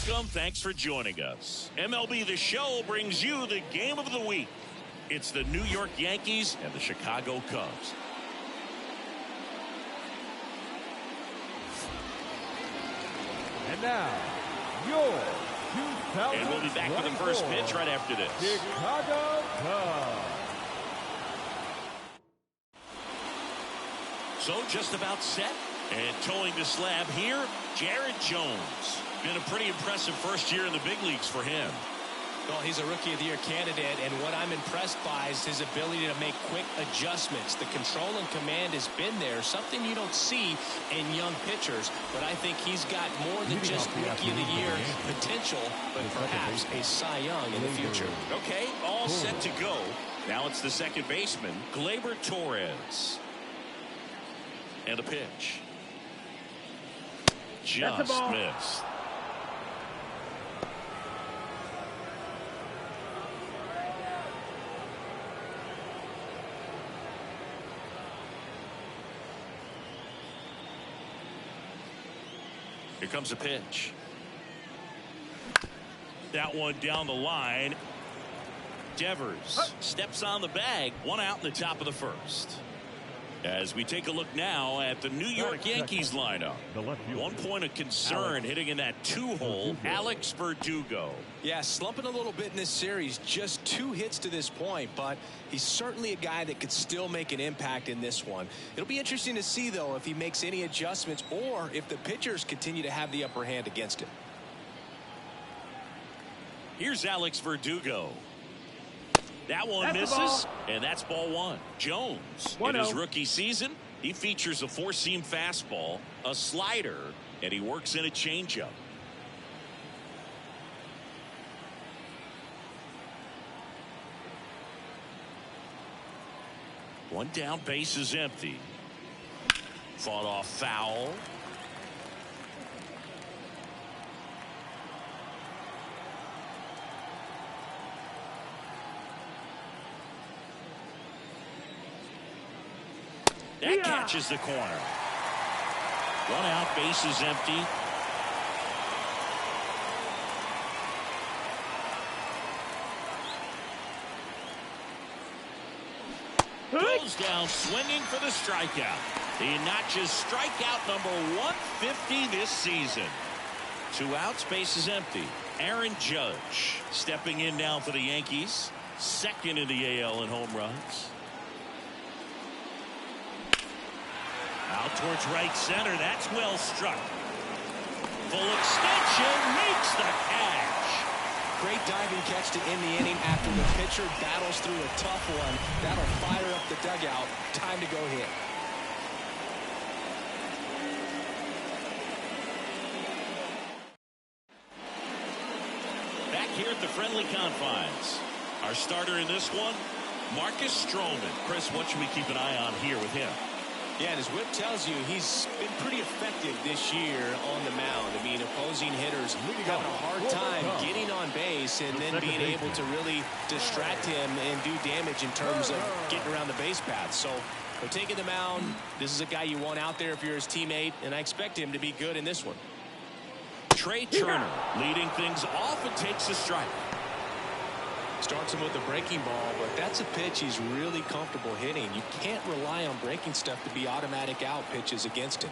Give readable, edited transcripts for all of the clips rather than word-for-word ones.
Welcome. Thanks for joining us. MLB The Show brings you the game of the week. It's the New York Yankees and the Chicago Cubs. And now, your 2024 And we'll be back with the first pitch right after this. Chicago Cubs. So just about set. And towing the slab here, Jared Jones. Been a pretty impressive first year in the big leagues for him. Well, he's a Rookie of the Year candidate, and what I'm impressed by is his ability to make quick adjustments. The control and command has been there, something you don't see in young pitchers, but I think he's got more than just Rookie of the Year potential, but perhaps a Cy Young in the future. Okay, all set to go. Now it's the second baseman, Gleyber Torres. And a pitch. Just missed. Here comes a pitch. That one down the line. Devers steps on the bag. One out in the top of the first. As we take a look now at the New York Yankees lineup. 1 point of concern hitting in that 2-hole, Alex Verdugo. Yeah, slumping a little bit in this series. Just 2 hits to this point, but he's certainly a guy that could still make an impact in this one. It'll be interesting to see, though, if he makes any adjustments or if the pitchers continue to have the upper hand against him. Here's Alex Verdugo. That one misses, and that's ball 1. Jones, in his rookie season, he features a 4-seam fastball, a slider, and he works in a changeup. One down, base is empty. Fought off foul. That catches the corner. 1 out, base is empty. Goes down swinging for the strikeout. The notches strikeout number 150 this season. 2 outs, base is empty. Aaron Judge stepping in now for the Yankees. Second in the AL in home runs. Out towards right center. That's well struck. Full extension makes the catch. Great diving catch to end the inning after the pitcher battles through a tough one. That'll fire up the dugout. Time to go hit. Back here at the friendly confines. Our starter in this one, Marcus Stroman. Chris, what should we keep an eye on here with him? Yeah, and as Whip tells you, he's been pretty effective this year on the mound. I mean, opposing hitters having a hard time getting on base and then being able to really distract him and do damage in terms of getting around the base path. So, for taking the mound, this is a guy you want out there if you're his teammate, and I expect him to be good in this one. Trey Turner leading things off and takes a strike. Starts him with a breaking ball, but that's a pitch he's really comfortable hitting. You can't rely on breaking stuff to be automatic out pitches against him.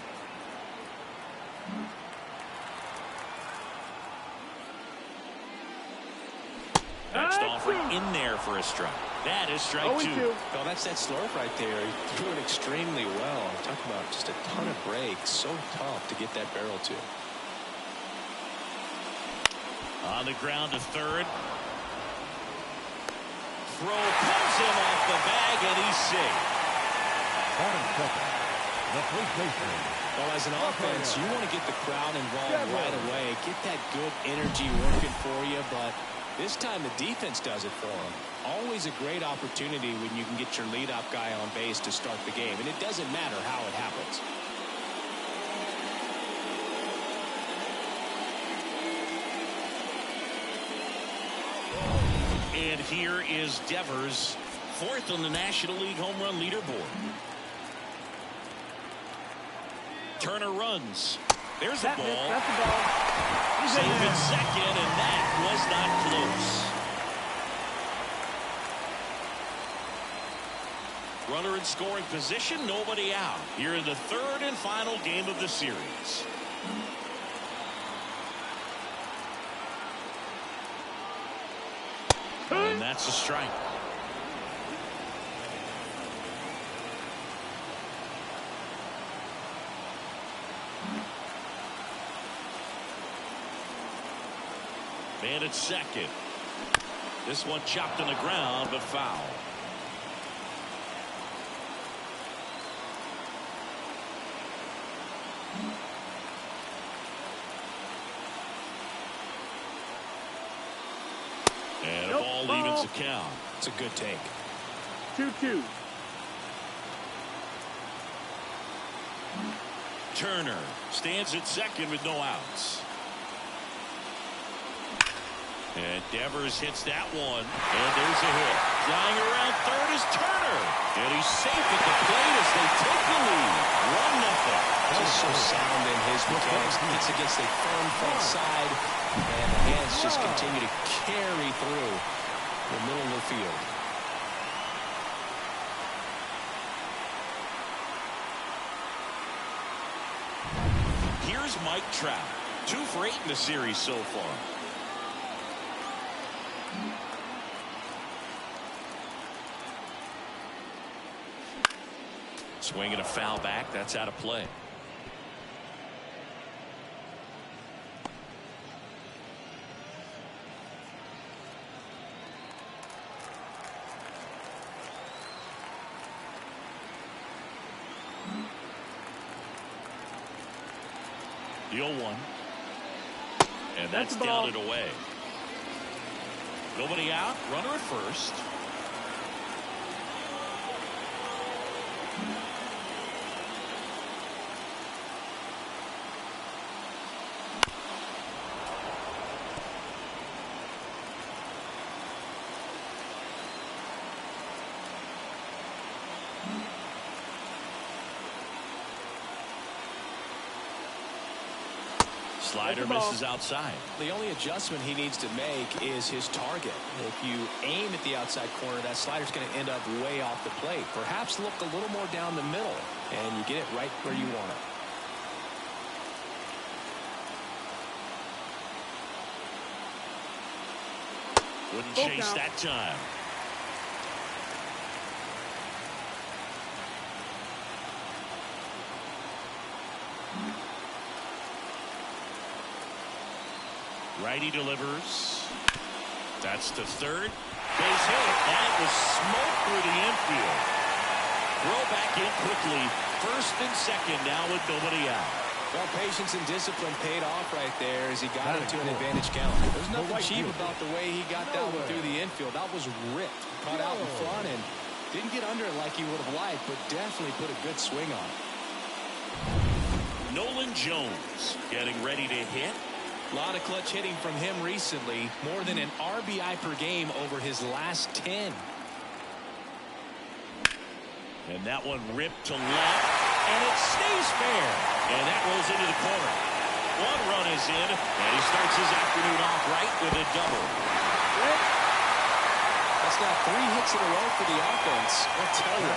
Next offer in there for a strike. That is strike 2. Well, that's that slurve right there. He threw it extremely well. I'm talking about just a ton of breaks. So tough to get that barrel to. On the ground to third. Throw pulls him off the bag, and he's safe. Well, as an offense, you want to get the crowd involved right away. Get that good energy working for you, but this time the defense does it for them. Always a great opportunity when you can get your leadoff guy on base to start the game, and it doesn't matter how it happens. And here is Devers, 4th on the National League home run leaderboard. Turner runs. There's a ball. That's the ball. Safe at second, and that was not close. Runner in scoring position, nobody out. Here in the third and final game of the series. And that's a strike. Man at second. This one chopped on the ground, but foul. And a ball evens the count. It's a good take. 2-2. Turner stands at second with no outs. And Devers hits that one. And there's a hit. Flying around third is Turner. And he's safe at the plate as they take the lead. 1-0. Just so sound in his mechanics. Hits against a firm front side. And the hands just continue to carry through the middle of the field. Here's Mike Trout. 2 for 8 in the series so far. Swinging a foul back. That's out of play. The 0-1. And that's down and away. Nobody out. Runner at first. Slider misses outside. The only adjustment he needs to make is his target. If you aim at the outside corner, that slider's going to end up way off the plate. Perhaps look a little more down the middle, and you get it right where you want it. Wouldn't chase that time. Righty delivers. That's to third. Base hit. That was smoked through the infield. Throw back in quickly. First and second now with nobody out. Well, patience and discipline paid off right there as he got into an advantage count. There's nothing cheap about the way he got that one through the infield. That was ripped. Caught out in front and didn't get under it like he would have liked, but definitely put a good swing on it. Nolan Jones getting ready to hit. A lot of clutch hitting from him recently. More than an RBI per game over his last 10. And that one ripped to left. And it stays fair. And that rolls into the corner. 1 run is in. And he starts his afternoon off right with a double. That's now 3 hits in a row for the offense. I'll tell you.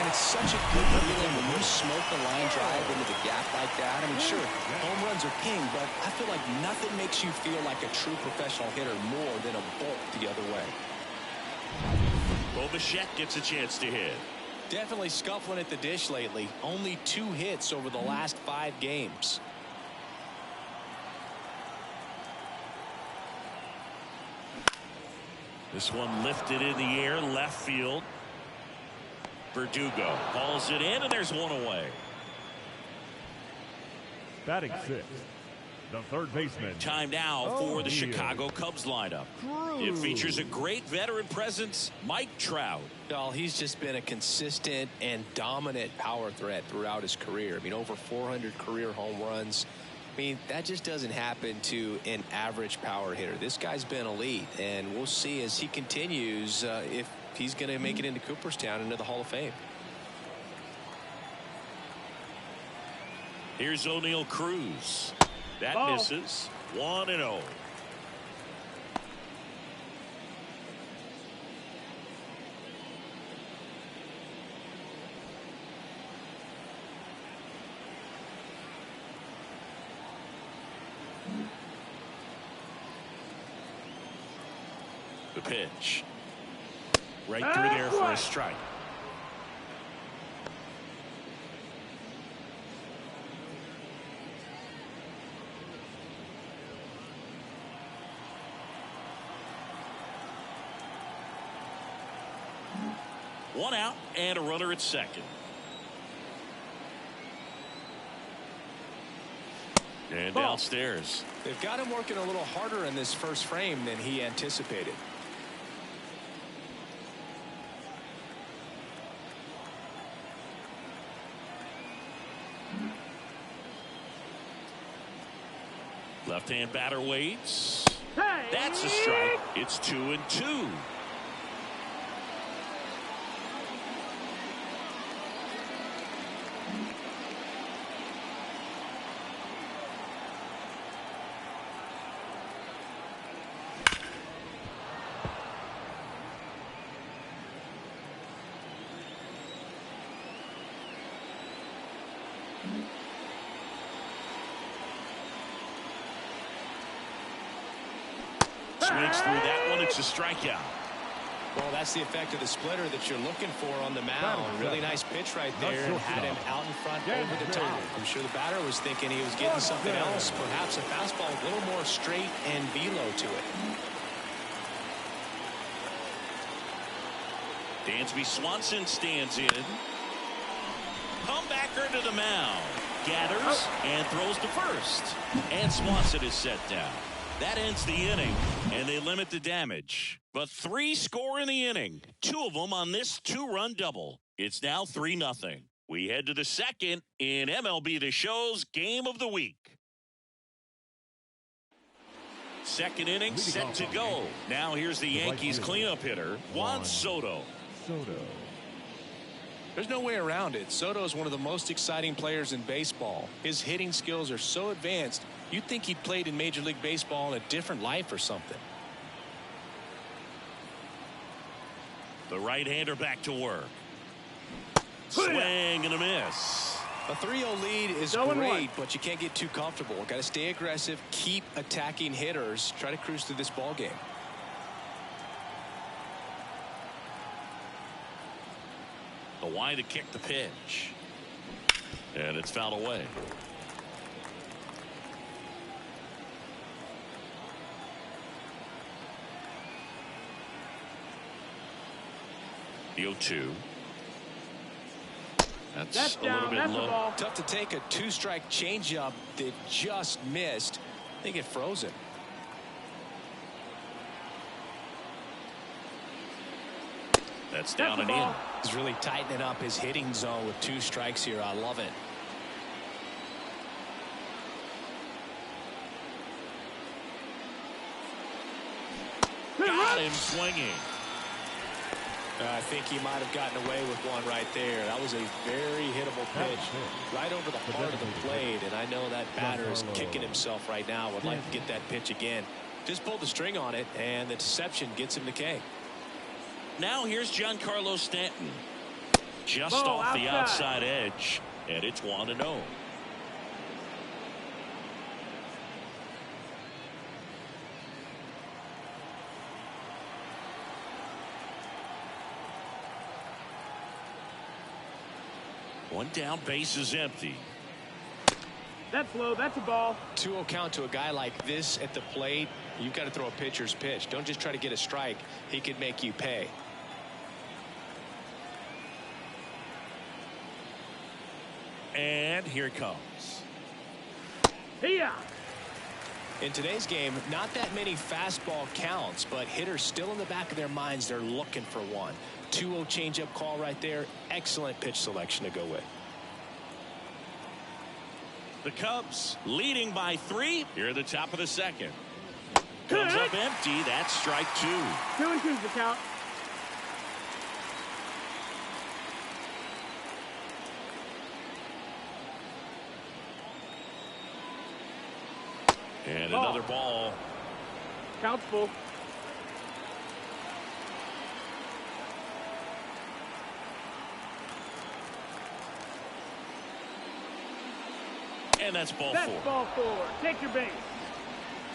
And it's such a good feeling when you smoke the line drive into the gap like that. I mean, sure, home runs are king, but I feel like nothing makes you feel like a true professional hitter more than a bolt the other way. Bo Bichette gets a chance to hit. Definitely scuffling at the dish lately. Only 2 hits over the last 5 games. This one lifted in the air, left field. Verdugo hauls it in, and there's one away. Batting 6th, the third baseman. Time now for the Chicago Cubs lineup. It features a great veteran presence, Mike Trout. Well, he's just been a consistent and dominant power threat throughout his career. I mean, over 400 career home runs. I mean, that just doesn't happen to an average power hitter. This guy's been elite, and we'll see as he continues if he's going to make it into Cooperstown, into the Hall of Fame. Here's O'Neal Cruz. That Ball. misses. 1-0. The pitch. Right through there for a strike. One out and a runner at second. And downstairs. They've got him working a little harder in this first frame than he anticipated. Left-hand batter waits. Hey! That's a strike. It's 2-2. Swings through that one. It's a strikeout. Well, that's the effect of the splitter that you're looking for on the mound. Really nice pitch right there, and had him out in front over the top. I'm sure the batter was thinking he was getting something else, perhaps a fastball a little more straight and velo to it. Dansby Swanson stands in. Comebacker to the mound. Gathers and throws to first. And Swanson is set down. That ends the inning, and they limit the damage. But 3 score in the inning, 2 of them on this 2-run double. It's now 3-0. We head to the second in MLB The Show's Game of the Week. Second inning set to go. Now here's the Yankees cleanup hitter, Juan Soto. There's no way around it. Soto is one of the most exciting players in baseball. His hitting skills are so advanced, you'd think he'd played in Major League Baseball in a different life or something. The right-hander back to work. Swing and a miss. A 3-0 lead is great, but you can't get too comfortable. Got to stay aggressive, keep attacking hitters, try to cruise through this ball game. The wide to kick the pitch. And it's fouled away. The 0-2. That's a little bit low. Tough to take a 2-strike changeup that just missed. I think it froze him. That's down and in. He's really tightening up his hitting zone with 2 strikes here. I love it. Got him swinging. I think he might have gotten away with one right there. That was a very hittable pitch right over the heart of the plate, and I know that batter is kicking himself right now. Would like to get that pitch again. Just pulled the string on it, and the deception gets him the K. Now here's Giancarlo Stanton. Just off the outside edge, and it's 1-0. One down, base is empty. That's low. That's a ball. 2-0 count to a guy like this at the plate. You've got to throw a pitcher's pitch. Don't just try to get a strike. He could make you pay. And here it comes. Here. In today's game, not that many fastball counts, but hitters still in the back of their minds, they're looking for one. 2-0 changeup call right there. Excellent pitch selection to go with. The Cubs leading by 3 here at the top of the second. Comes up empty. That's strike 2. 2-2's the count. And Ball. another ball. Count's full. And that's ball That's four. ball four. Take your base.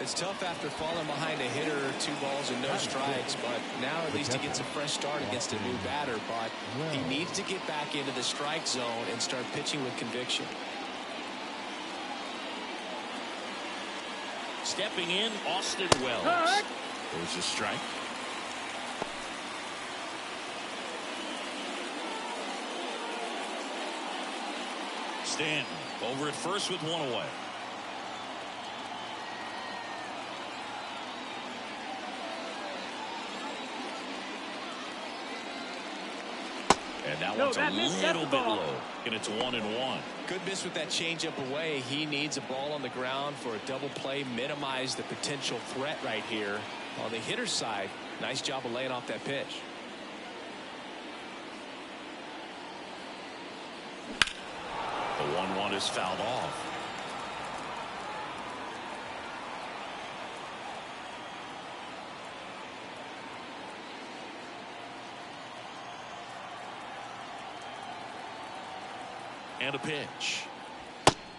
It's tough after falling behind a hitter, 2 balls and no strikes, but now at least he gets a fresh start against a new batter. But he needs to get back into the strike zone and start pitching with conviction. Stepping in, Austin Wells. Hurt. There's a strike. Stanton over at first with 1 away. And that one's a little bit low, and it's 1-1. Good miss with that changeup away. He needs a ball on the ground for a double play, minimize the potential threat right here. On the hitter's side, nice job of laying off that pitch. The 1-1 is fouled off. And a pitch.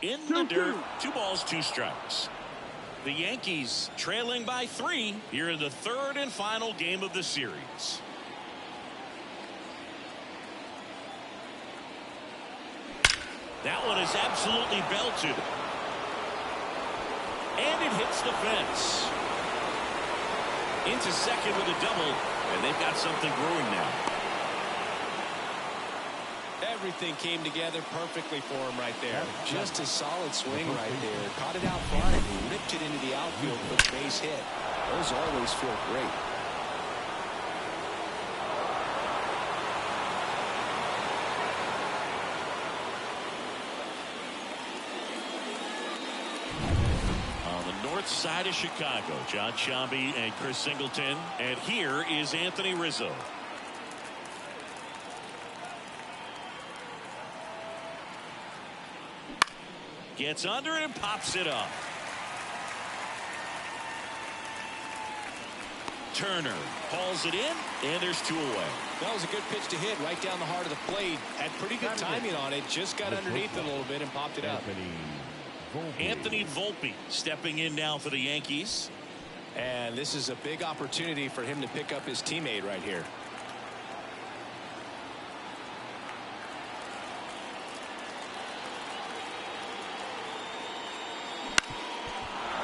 In the dirt. 2 balls, 2 strikes. The Yankees trailing by 3 here in the 3rd and final game of the series. That one is absolutely belted. And it hits the fence. Into second with a double, and they've got something brewing now. Everything came together perfectly for him right there. Just a solid swing right there. Caught it out front and ripped it into the outfield for the base hit. Those always feel great. On the north side of Chicago, John Sciambi and Chris Singleton. And here is Anthony Rizzo. Gets under it and pops it up. Turner hauls it in, and there's 2 away. That was a good pitch to hit right down the heart of the plate. Had pretty good timing on it. Just got underneath it a little bit and popped it up. Anthony Volpe stepping in now for the Yankees. And this is a big opportunity for him to pick up his teammate right here.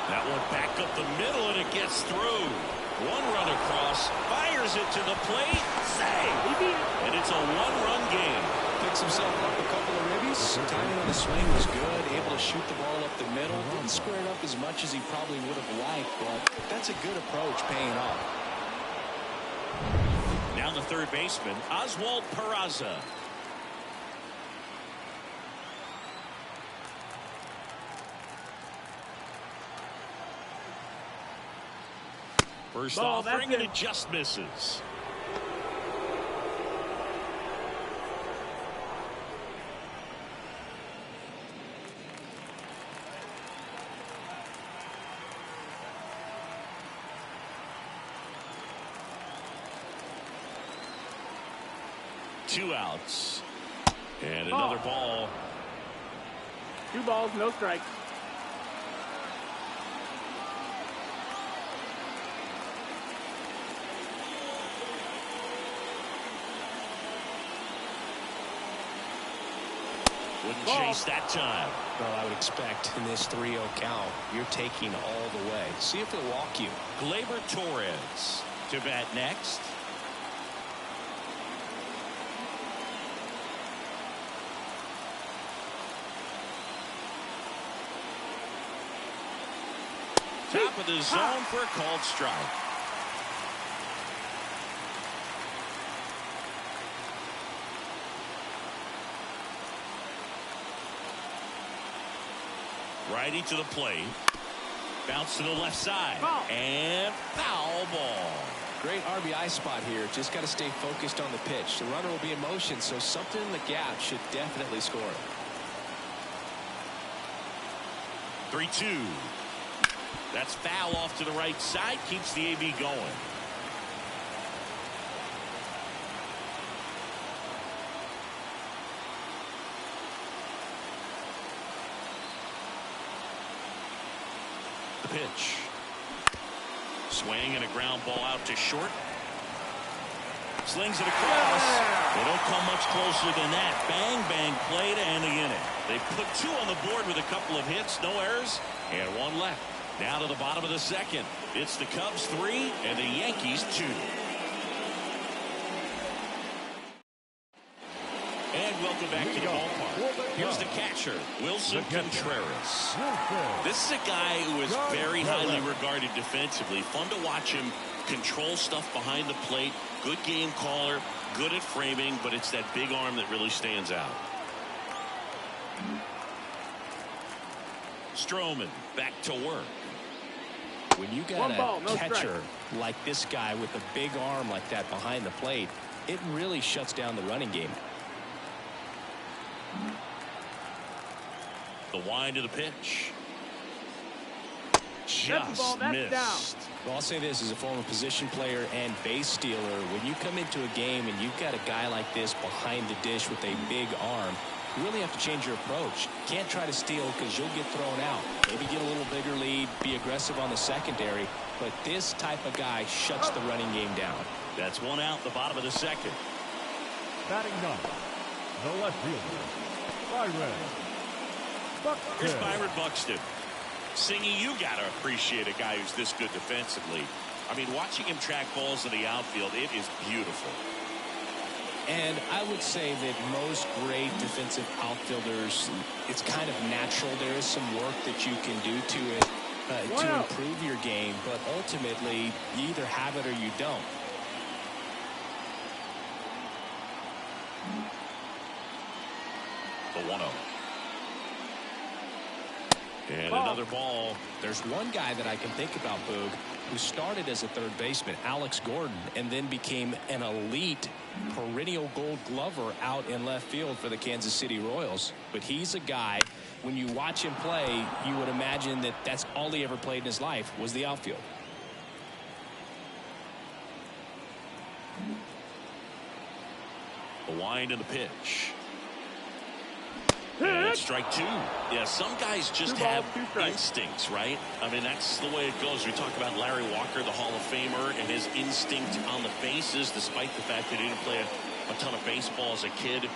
That one back up the middle, and it gets through. 1 run across, fires it to the plate, save! And it's a 1-run game. Picks himself up a couple of ribbies. Timing on the swing was good. Able to shoot the ball up the middle. Didn't square it up as much as he probably would have liked, but that's a good approach, paying off. Now the third baseman, Oswald Peraza. First Ball, offering, that's and it just misses. Two outs. And another ball. 2 balls, no strikes. Wouldn't chase that time. Well, I would expect in this 3-0 count, you're taking all the way. See if they'll walk you. Gleyber Torres to bat next. Top of the zone for a called strike. Righty to the plate. Bounce to the left side. Ball. And foul ball. Great RBI spot here. Just got to stay focused on the pitch. The runner will be in motion, so something in the gap should definitely score. 3-2. That's foul off to the right side. Keeps the AB going. The pitch. Swing and a ground ball out to short. Slings it across. They don't come much closer than that. Bang, bang play to end the inning. They put 2 on the board with a couple of hits, no errors, and 1 left. Now to the bottom of the second. It's the Cubs 3 and the Yankees 2. And welcome back to the ballpark. Here's the catcher, Wilson Contreras. This is a guy who is very highly regarded defensively. Fun to watch him control stuff behind the plate. Good game caller, good at framing, but it's that big arm that really stands out. Stroman back to work. When you got a catcher like this guy with a big arm like that behind the plate, it really shuts down the running game. The wind of the pitch. Just missed. Well, I'll say this as a former position player and base stealer. When you come into a game and you've got a guy like this behind the dish with a big arm, you really have to change your approach. Can't try to steal because you'll get thrown out. Maybe get a little bigger lead, be aggressive on the secondary. But this type of guy shuts the running game down. That's 1 out, the bottom of the second. Batting ninth, the left fielder, Byron Buxton. Here's Byron Buxton. Singy, you got to appreciate a guy who's this good defensively. I mean, watching him track balls in the outfield, it is beautiful. And I would say that most great defensive outfielders, it's kind of natural. There is some work that you can do to it to improve your game, but ultimately you either have it or you don't. The 1-0. And another ball. There's one guy that I can think about, Boog, who started as a third baseman, Alex Gordon, and then became an elite perennial Gold Glover out in left field for the Kansas City Royals. But he's a guy, when you watch him play, you would imagine that that's all he ever played in his life was the outfield. The wind and the pitch. And strike 2. Yeah, some guys just have instincts, right? I mean, that's the way it goes. We talk about Larry Walker, the Hall of Famer, and his instinct on the bases, despite the fact that he didn't play a ton of baseball as a kid.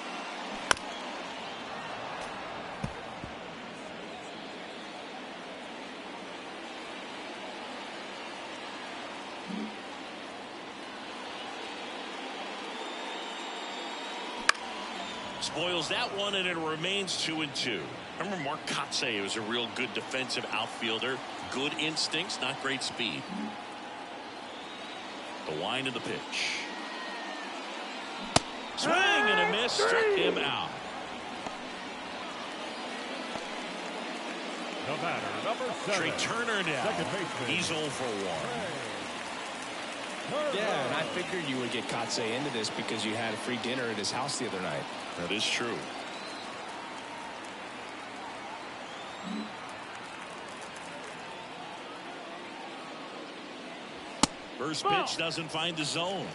Spoils that one, and it remains 2-2. I remember Mark Kotsay was a real good defensive outfielder. Good instincts, not great speed. The wind of the pitch. Swing and a miss, struck him out. The batter, number 7. Trey Turner down. He's 0 for 1. Yeah, and I figured you would get Kotsay into this because you had a free dinner at his house the other night. That is true. First pitch doesn't find the zone.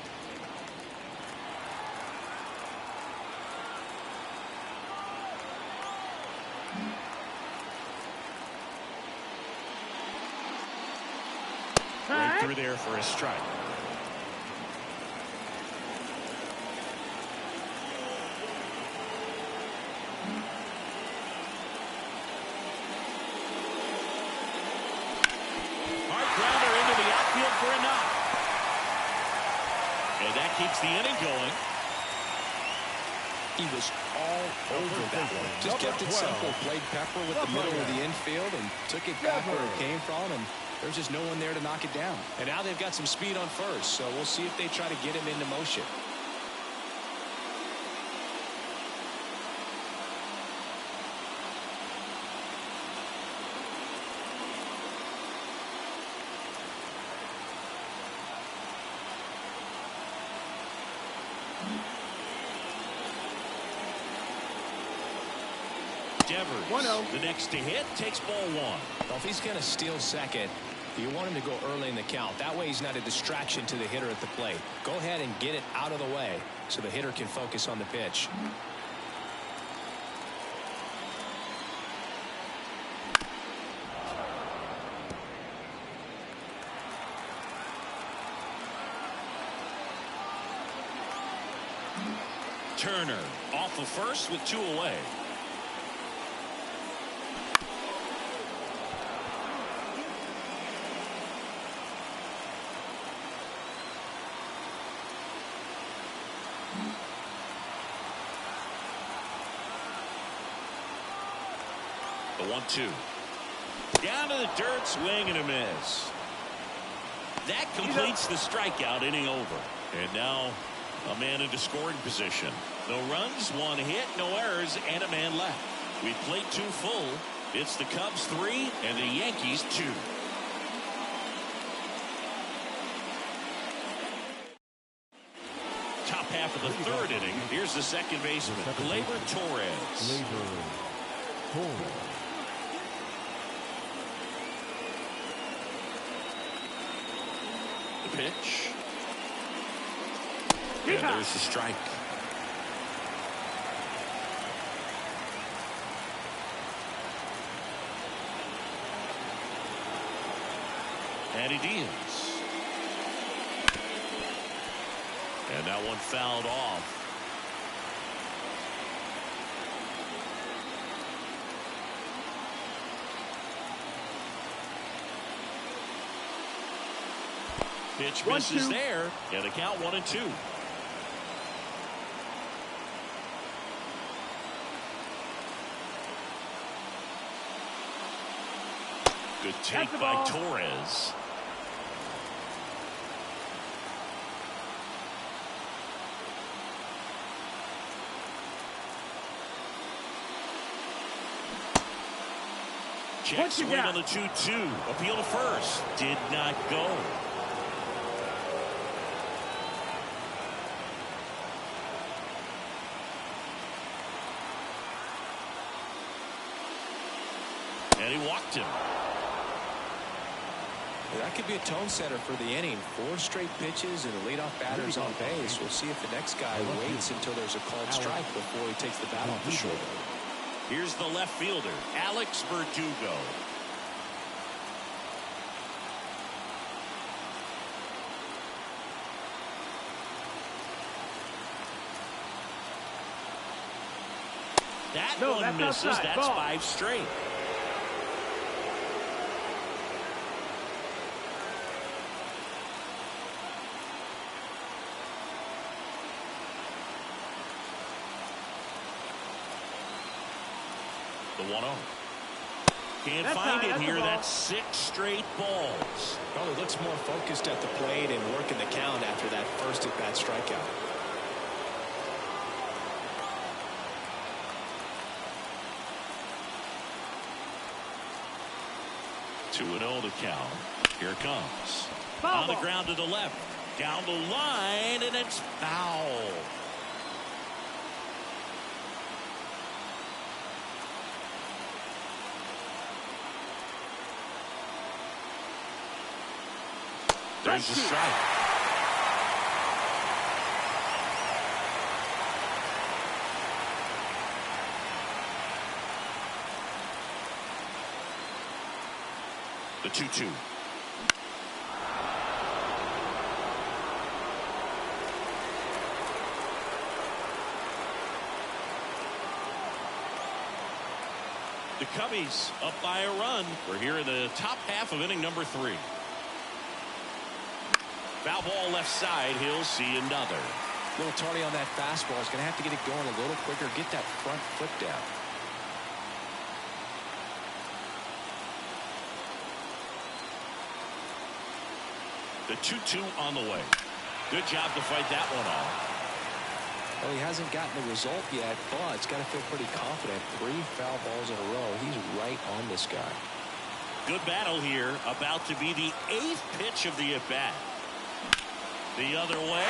Right through there for a strike. For a knock. And that keeps the inning going. He was all over that one. Just kept it simple. Played Pepper with the middle of the infield and took it back where it came from, and there's just no one there to knock it down. And now they've got some speed on first, so we'll see if they try to get him into motion. Devers, 1-0. the next to hit, takes ball one. Well, if he's going to steal second, you want him to go early in the count. That way he's not a distraction to the hitter at the plate. Go ahead and get it out of the way so the hitter can focus on the pitch. Turner off of first with 2 away. The 1-2. Down to the dirt, swing and a miss. That completes the strikeout, inning over. And now a man into scoring position. No runs, 1 hit, no errors, and a man left. We played 2 full. It's the Cubs 3 and the Yankees 2. Top half of the 3rd inning. Here's the second baseman, Gleyber Torres. The pitch. And there's the strike. Andy Diaz. And that one fouled off. Pitch misses there. And the count 1-2. Good take by Torres. Check swing on the 2-2. Appeal to first. Did not go. And he walked him. That could be a tone setter for the inning. 4 straight pitches and the leadoff batter's on base. We'll see if the next guy waits until there's a called strike before he takes the bat off the shoulder. Here's the left fielder, Alex Verdugo. That one misses. Outside. That's Ball. 5 straight. The 1-0. Can't find it here. That's 6 straight balls. Well, he looks more focused at the plate and working the count after that first at-bat strikeout. Two and 0 to count. Here it comes. Foul On the ball. ground to the left. Down the line, and it's foul. There's the strike. The 2-2. The Cubbies up by a run. We're here in the top half of inning number 3. Foul ball left side. He'll see another. A little tardy on that fastball. He's going to have to get it going a little quicker. Get that front foot down. The 2-2 on the way. Good job to fight that one off. Well, he hasn't gotten the result yet, but he's got to feel pretty confident. 3 foul balls in a row. He's right on this guy. Good battle here. About to be the 8th pitch of the at-bat. The other way.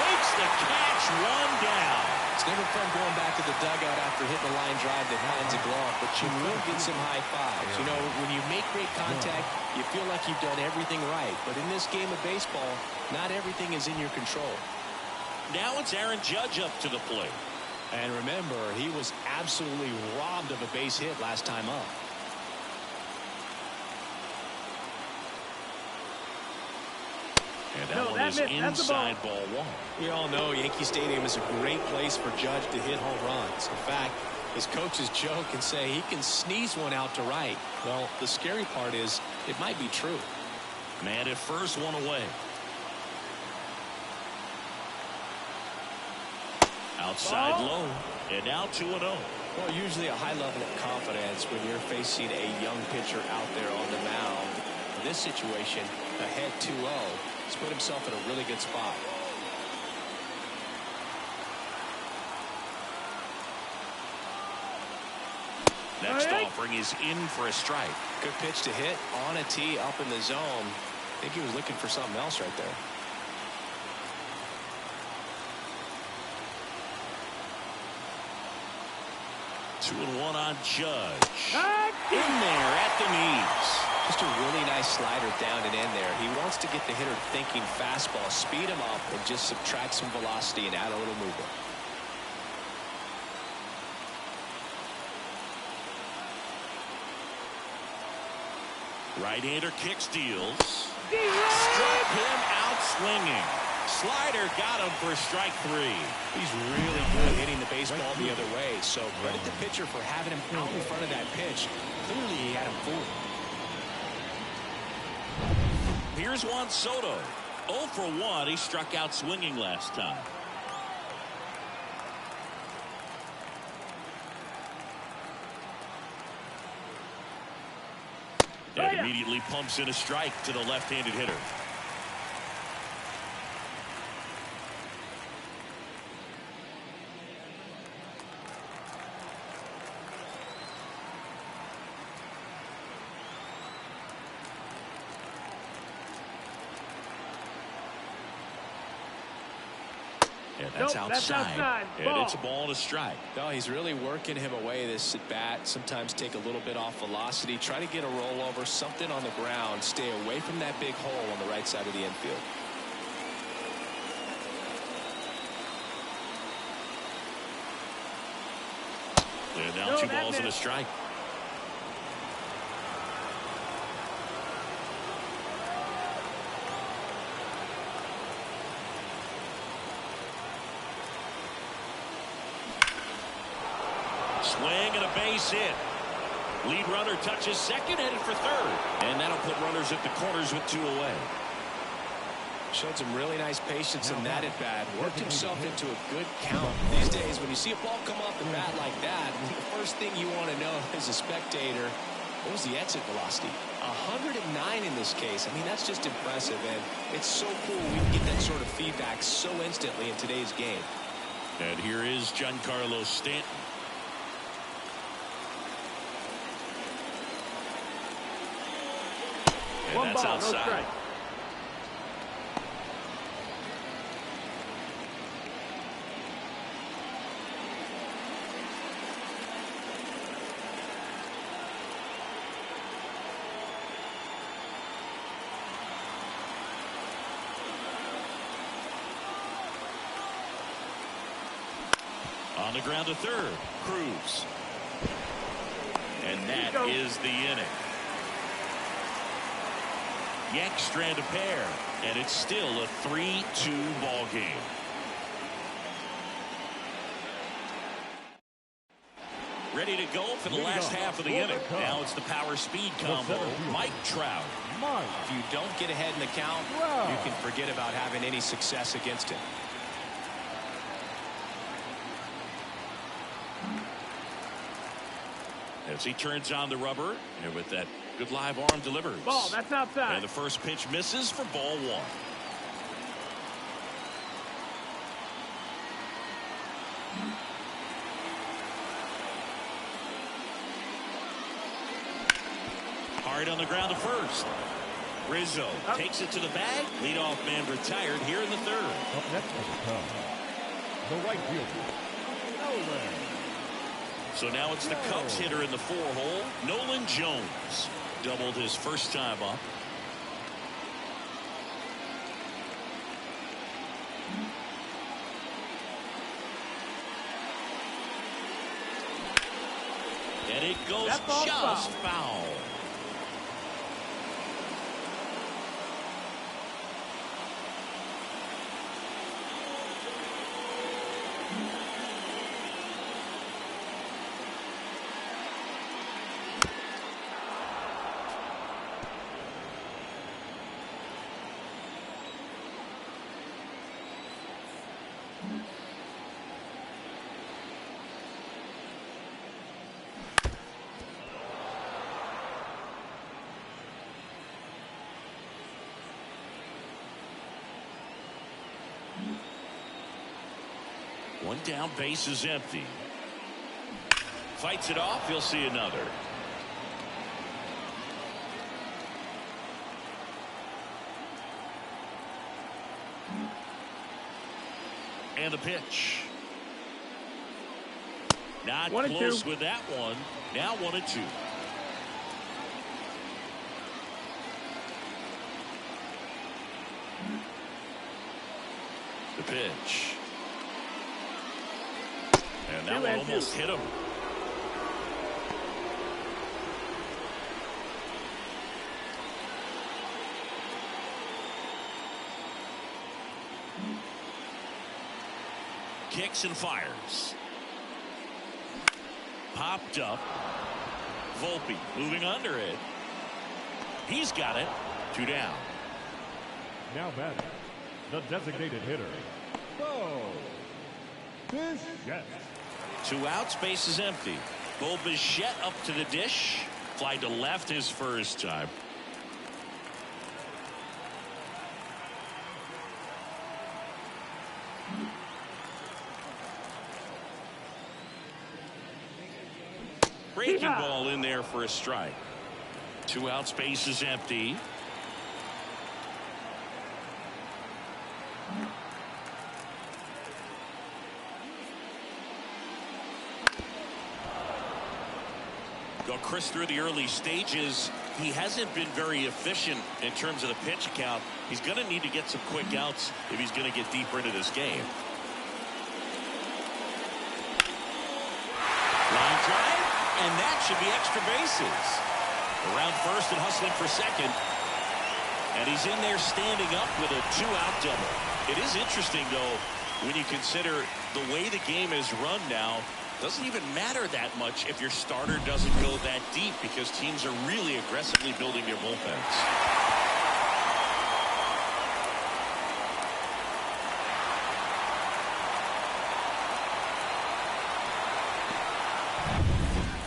Makes the catch, 1 down. He's never fun going back to the dugout after hitting a line drive that finds a glove, but you will get some high fives. You know, when you make great contact, you feel like you've done everything right. But in this game of baseball, not everything is in your control. Now it's Aaron Judge up to the plate. And remember, he was absolutely robbed of a base hit last time up. And that one is inside ball one. We all know Yankee Stadium is a great place for Judge to hit home runs. In fact, his coaches joke and say he can sneeze one out to right. Well, the scary part is it might be true. Man at first, one away. Outside low, and now 2-0. Well, usually a high level of confidence when you're facing a young pitcher out there on the mound. In this situation, ahead 2-0. He's put himself in a really good spot. Next offering is in for a strike. Good pitch to hit on a tee up in the zone. I think he was looking for something else right there. Two and one on Judge. In there at the knees. Just a really nice slider down and in there. He wants to get the hitter thinking fastball, speed him up, and just subtract some velocity and add a little movement. Right-hander kick steals. Struck him out swinging. Slider got him for strike 3. He's really good hitting the baseball the other way. So credit the pitcher for having him out in front of that pitch. Clearly he had him fooled. Here's Juan Soto. 0 for 1. He struck out swinging last time. And immediately pumps in a strike to the left-handed hitter. And that's outside. And it's a ball and a strike. No, he's really working him away this at bat. Sometimes take a little bit off velocity. Try to get a rollover, something on the ground. Stay away from that big hole on the right side of the infield. And now 2 balls and a strike. Swing and a base hit. Lead runner touches second, headed for third. And that'll put runners at the corners with 2 away. Showed some really nice patience in that at bat. Worked himself into a good count. These days, when you see a ball come off the bat like that, the first thing you want to know as a spectator, what was the exit velocity? 109 in this case. I mean, that's just impressive. And it's so cool we can get that sort of feedback so instantly in today's game. And here is Giancarlo Stanton. And that's outside. On the ground to third. Cruz. And that is the inning. Yanks strand a pair, and it's still a 3-2 ball game. Ready to go for the last half of the inning. Now it's the power speed combo. Mike Trout. If you don't get ahead in the count, you can forget about having any success against him. As he turns on the rubber, and with that good live arm delivers. Ball, that's outside. And the first pitch misses for ball 1. Hard on the ground to first. Rizzo takes it to the bag. Leadoff man retired here in the third. Up next for the Cubs, the right fielder, So now it's the Cubs hitter in the 4-hole, Nolan Jones. Doubled his first time up. And it goes just foul. One down, base is empty. Fights it off, he'll see another. And the pitch. Not close with that one. Now 1-2. The pitch. And that one almost hit him. Kicks and fires. Popped up. Volpe moving under it. He's got it. 2 down. Now batting, the designated hitter. Bichette. 2 outs, base is empty. Bo Bichette up to the dish. Fly to left his first time. Breaking ball in there for a strike. 2 outs, base is empty. Chris, through the early stages, he hasn't been very efficient in terms of the pitch count. He's going to need to get some quick outs if he's going to get deeper into this game. Line drive, and that should be extra bases. Around first and hustling for second. And he's in there standing up with a 2-out double. It is interesting, though, when you consider the way the game is run now. Doesn't even matter that much if your starter doesn't go that deep, because teams are really aggressively building their bullpens.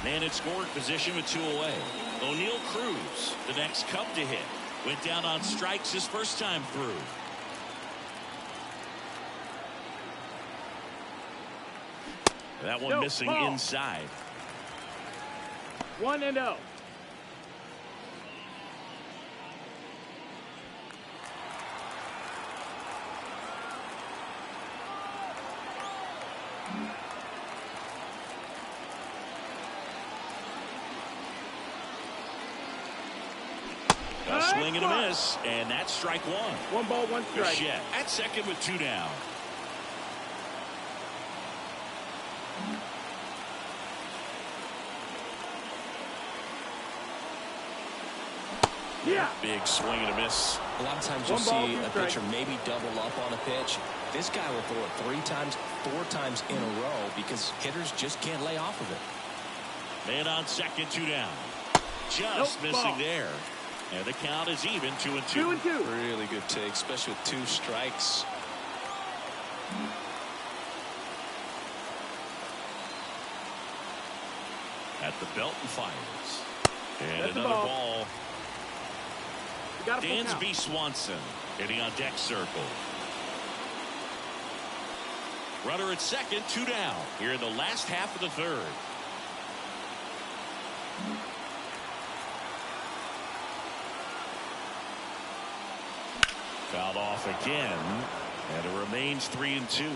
Man in scoring position with 2 away. O'Neal Cruz, the next Cub to hit. Went down on strikes his first time through. That one missing inside. 1-0. A swing and a miss, and that's strike 1. 1 ball, 1 strike. Bichette at second with 2 down. Yeah. Big swing and a miss. A lot of times you'll see a pitcher maybe double up on a pitch. This guy will throw it 3 times, 4 times in a row, because hitters just can't lay off of it. Man on second, 2 down. Just missing there. And the count is even, 2-2. 2-2. Really good take, especially with 2 strikes. At the belt and fires. And that's another ball. Dansby Swanson hitting on deck circle. Runner at second, 2 down here in the last half of the 3rd. Fouled off again, and it remains 3-2.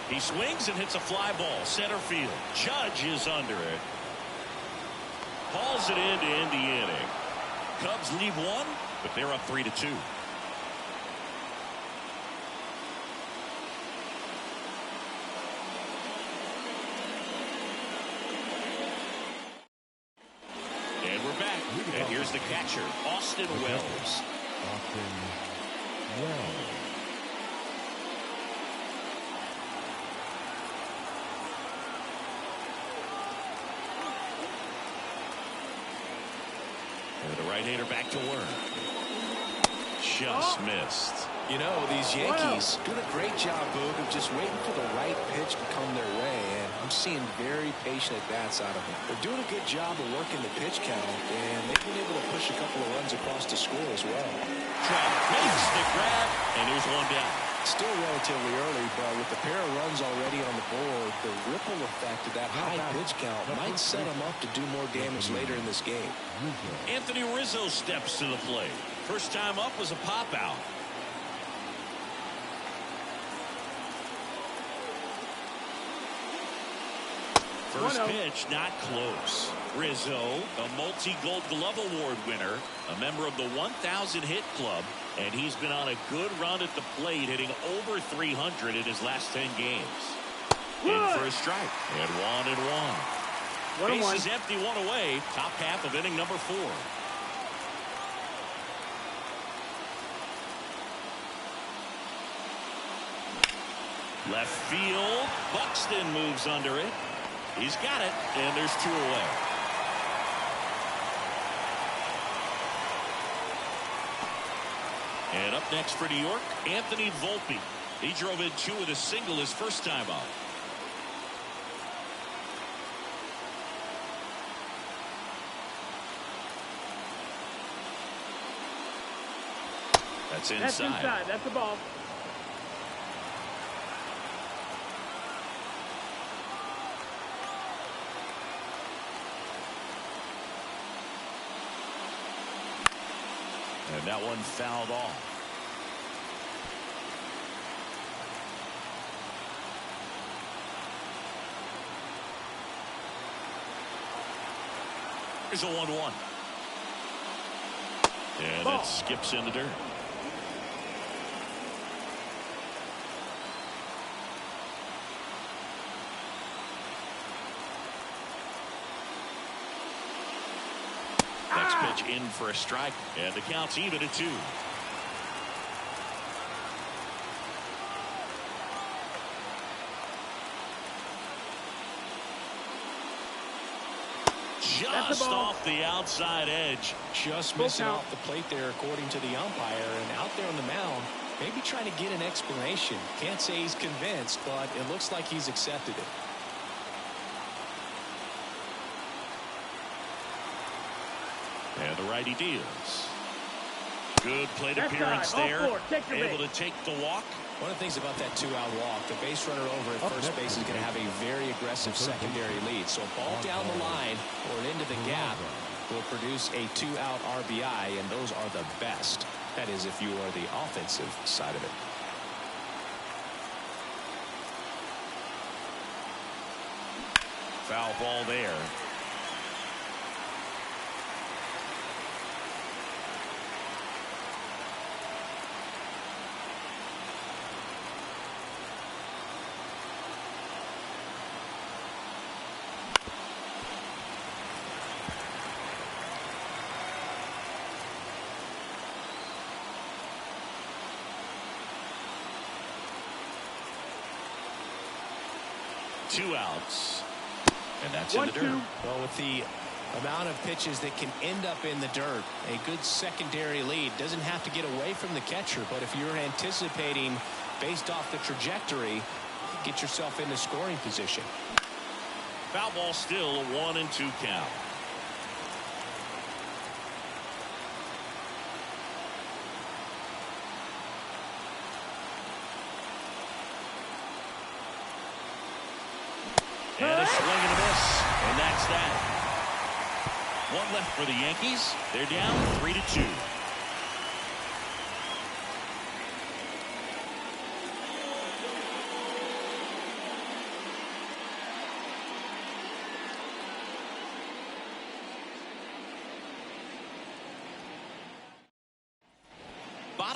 He swings and hits a fly ball center field. Judge is under it. Hauls it in to end the inning. Cubs lead one, but they're up 3-2. And we're back. And here's the catcher, Austin Wells. Austin Wells. And the right-hander back to work. Just missed. You know, these Yankees doing a great job, Boog, of just waiting for the right pitch to come their way, and I'm seeing very patient at-bats out of them. They're doing a good job of working the pitch count, and they've been able to push a couple of runs across the score as well. Trout makes the grab, and here's one down. Still relatively early, but with the pair of runs already on the board, the ripple effect of that high pitch count might set them up to do more damage later in this game. Anthony Rizzo steps to the plate. First time up was a pop out. First pitch, not close. Rizzo, a multi-Gold Glove Award winner, a member of the 1,000 hit club, and he's been on a good run at the plate, hitting over 300 in his last 10 games. In for a strike, and 1-1. Bases empty, one away. Top half of inning number 4. Left field, Buxton moves under it. He's got it, and there's 2 away. And up next for New York, Anthony Volpe. He drove in 2 with a single his first time up. That's inside. That's inside. That's the ball. And that one fouled off. Here's a 1-1. And it skips in the dirt. Next pitch in for a strike, and the count's even at 2. Just off the outside edge. Just missing off the plate there, according to the umpire, and out there on the mound, maybe trying to get an explanation. Can't say he's convinced, but it looks like he's accepted it. And the righty deals. Good plate appearance there. Able to take the walk. One of the things about that 2-out walk, the base runner over at first base is going to have a very aggressive secondary lead. So a ball down the line or into the gap will produce a 2-out RBI, and those are the best. That is, if you are the offensive side of it. Foul ball there. Two outs. And that's in the dirt. Well, with the amount of pitches that can end up in the dirt, a good secondary lead doesn't have to get away from the catcher, but if you're anticipating based off the trajectory, get yourself into scoring position. Foul ball still, a 1-2 count. And a swing and a miss, and that's that. One left for the Yankees. They're down 3-2.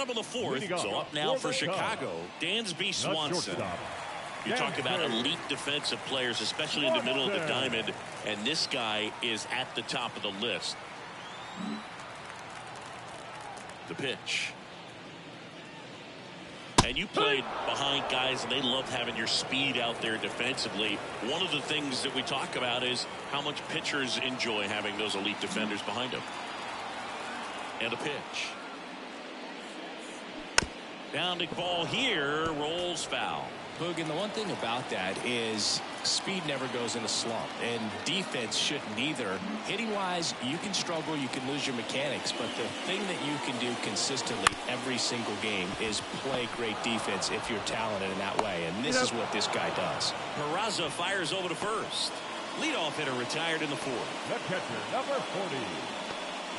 bottom of the fourth. So up now for Chicago, Dansby Swanson. You talk about elite defensive players, especially in the middle of the diamond, and this guy is at the top of the list. The pitch. And you played behind guys, and they love having your speed out there defensively. One of the things that we talk about is how much pitchers enjoy having those elite defenders behind them. And a pitch. Down the ball here, rolls foul. Boog, and the one thing about that is speed never goes in a slump, and defense shouldn't either. Hitting-wise, you can struggle, you can lose your mechanics, but the thing that you can do consistently every single game is play great defense if you're talented in that way, and this is what this guy does. Peraza fires over to first. Leadoff hitter retired in the fourth. The catcher, number 40,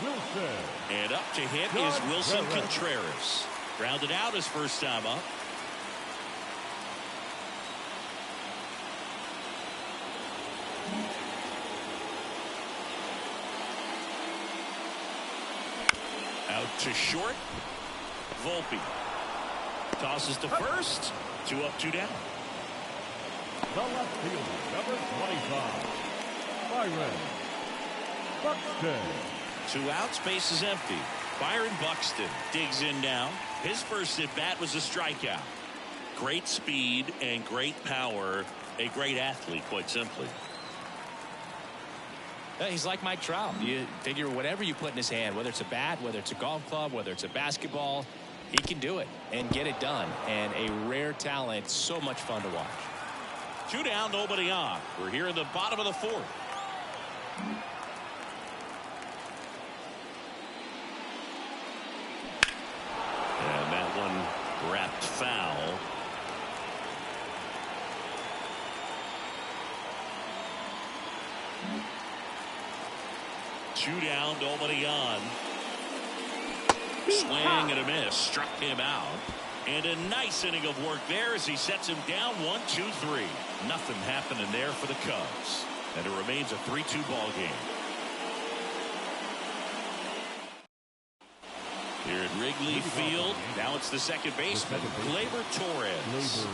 Wilson. And up to hit is Wilson Contreras. Grounded out his first time up. Out to short. Volpe tosses to first. 2 up, 2 down. The left fielder, number 25, Byron Buxton. 2 outs, base is empty. Byron Buxton digs in now. His first at bat was a strikeout. Great speed and great power. A great athlete, quite simply. He's like Mike Trout. You figure whatever you put in his hand, whether it's a bat, whether it's a golf club, whether it's a basketball, he can do it and get it done. And a rare talent, so much fun to watch. 2 down, nobody on. We're here in the bottom of the fourth. And that one wrapped foul. Two down, nobody on. Swing and a miss. Struck him out. And a nice inning of work there as he sets him down 1-2-3. Nothing happening there for the Cubs. And it remains a 3-2 ball game. Here at Wrigley Field, now it's the second baseman, Gleyber Torres.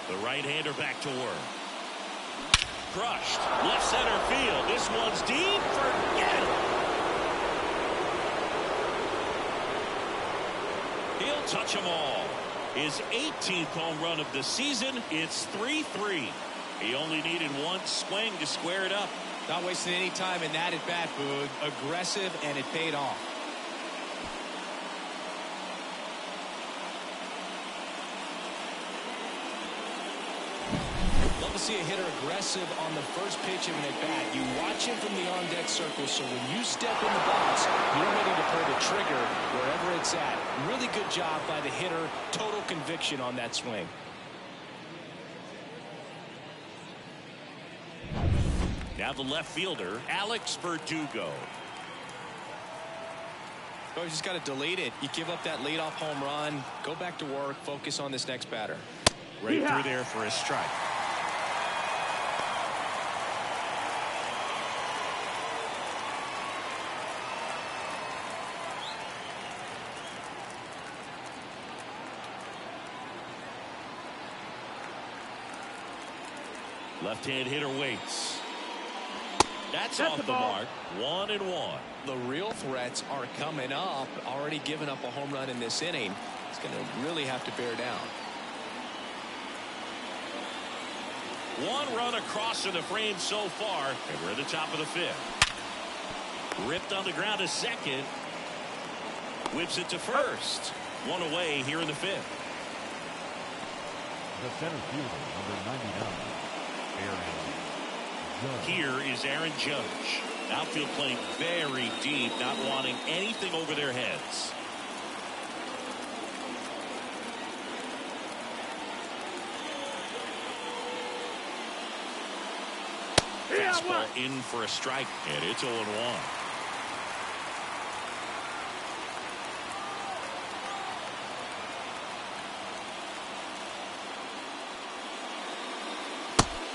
The right-hander back to work. Crushed. Left center field. This one's deep. Forget it. He'll touch them all. His 18th home run of the season. It's 3-3. He only needed one swing to square it up. Not wasting any time in that at bat, Boog. Aggressive, and it paid off. Love to see a hitter aggressive on the first pitch of an at bat. You watch him from the on-deck circle, so when you step in the box, you're ready to pull the trigger wherever it's at. Really good job by the hitter. Total conviction on that swing. Now the left fielder, Alex Verdugo. Oh, you just got to delete it. You give up that leadoff home run. Go back to work. Focus on this next batter. Right through there for a strike. Left-hand hitter waits. That's off the mark. 1-1. The real threats are coming up. Already given up a home run in this inning. It's going to really have to bear down. One run across in the frame so far, and we're at the top of the fifth. Ripped on the ground to second. Whips it to first. One away here in the fifth. The center fielder, number 99, Aaron Judge. Here is Aaron Judge. Outfield playing very deep, not wanting anything over their heads. Fastball in for a strike, and it's 0-1.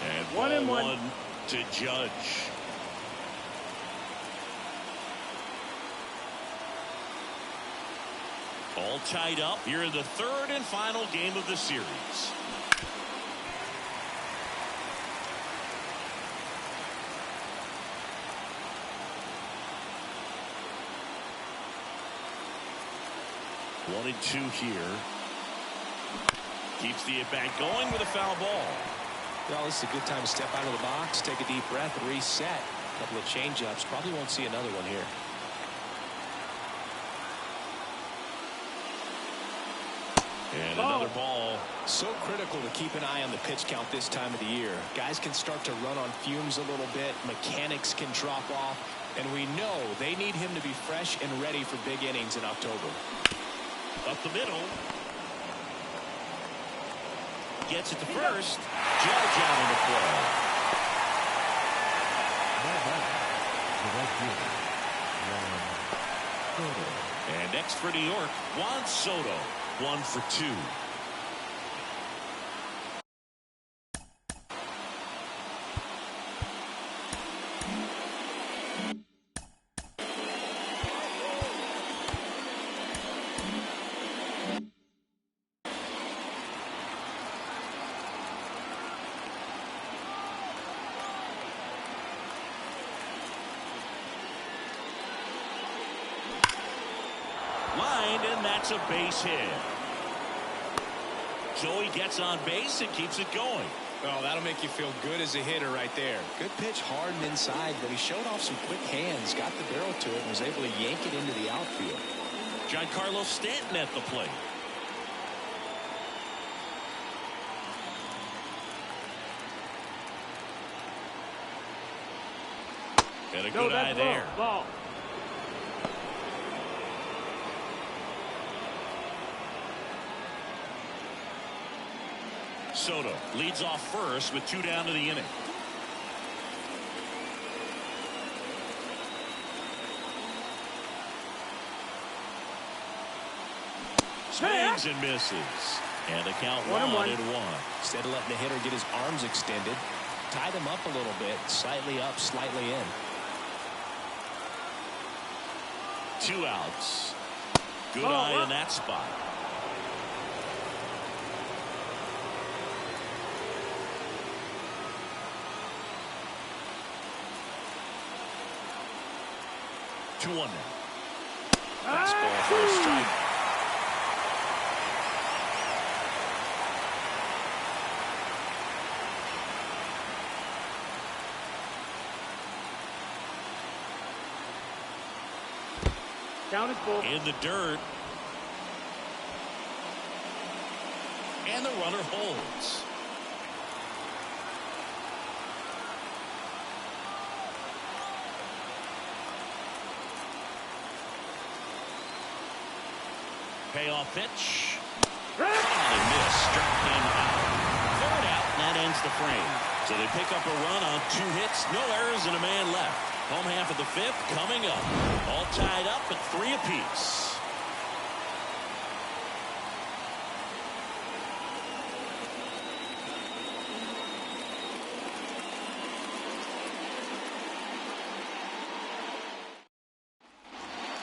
And 1-1 to Judge. All tied up here in the third and final game of the series. One and two here. Keeps the at-bat going with a foul ball. Well, this is a good time to step out of the box, take a deep breath, and reset. A couple of change-ups. Probably won't see another one here. And another ball. So critical to keep an eye on the pitch count this time of the year. Guys can start to run on fumes a little bit. Mechanics can drop off. And we know they need him to be fresh and ready for big innings in October. Up the middle. Gets it to first. Judge out in the play. And next for New York, Juan Soto. 1 for 2. Lined, and that's a base hit. Joey gets on base and keeps it going. Oh, that'll make you feel good as a hitter right there. Good pitch, hard and inside, but he showed off some quick hands, got the barrel to it, and was able to yank it into the outfield. Giancarlo Stanton at the plate. And a good eye there. Ball. Soto leads off first with 2 down to the inning. Swings and misses. And the count 1-1. Instead of letting the hitter get his arms extended, tied him up a little bit, slightly up, slightly in. 2 outs. Good eye in that spot. Two one now. Fastball for a strike. Count is full. In the dirt. And the runner holds. Payoff pitch. Oh, missed. Struck him out. Third out, and that ends the frame. So they pick up a run on 2 hits, no errors, and a man left. Home half of the 5th coming up. All tied up at 3 apiece.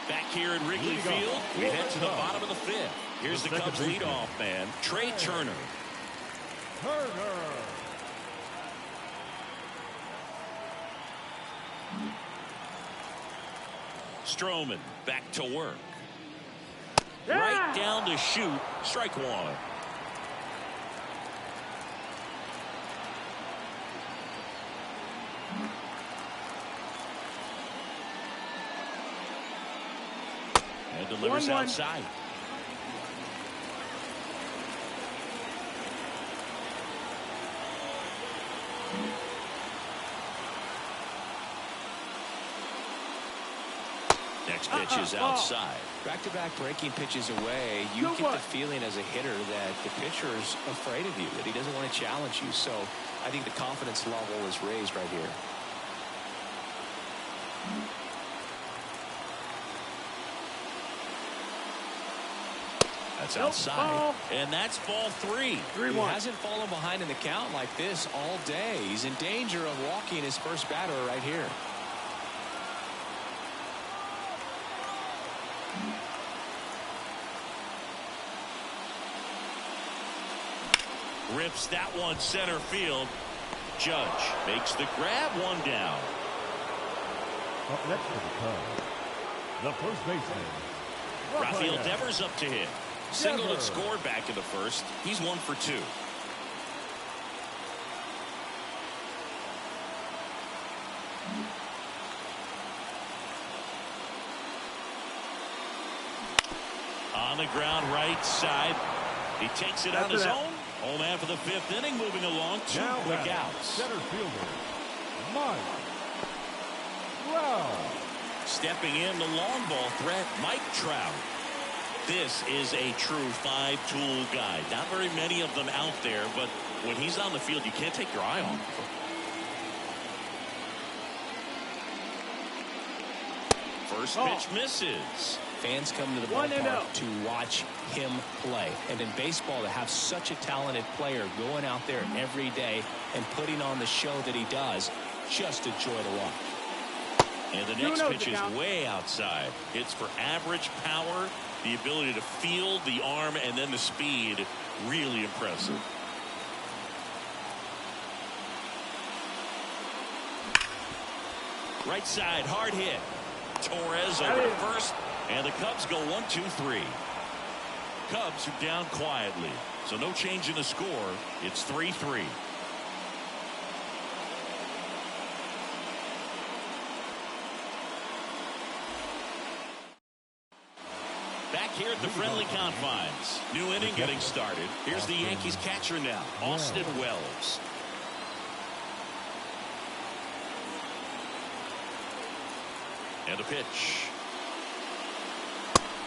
Back here in Wrigley Field, we head to the bottom of the 5th. Here's the Cubs leadoff man, Trey Turner. Stroman back to work. Right down to shoot. Strike 1. And delivers outside. Next pitch is outside. Back-to-back breaking pitches away. You get the feeling as a hitter that the pitcher is afraid of you, that he doesn't want to challenge you. So I think the confidence level is raised right here. That's outside. And that's ball 3. 3-1. He hasn't fallen behind in the count like this all day. He's in danger of walking his first batter right here. Rips that one center field. Judge makes the grab, one down. Up next for the Cubs, the first baseman, Rafael Devers up to hit. Single and scored back in the first. He's 1 for 2. On the ground, right side. He takes it on his own. Home half of the 5th inning, moving along. 2 quick outs. Center fielder, Mike Trout. Stepping in, the long ball threat, Mike Trout. This is a true 5-tool guy. Not very many of them out there, but when he's on the field, you can't take your eye off him. First pitch misses. Fans come to the ballpark to watch him play. And in baseball, to have such a talented player going out there every day and putting on the show that he does, just a joy to watch. And the next pitch is way outside. It's for average power, the ability to field the arm, and then the speed. Really impressive. Right side, hard hit. Torres over to first, and the Cubs go 1-2-3. Cubs are down quietly, so no change in the score. It's 3-3. Back here at the friendly confines. New inning getting started. Here's the Yankees catcher now, Austin Wells. And a pitch.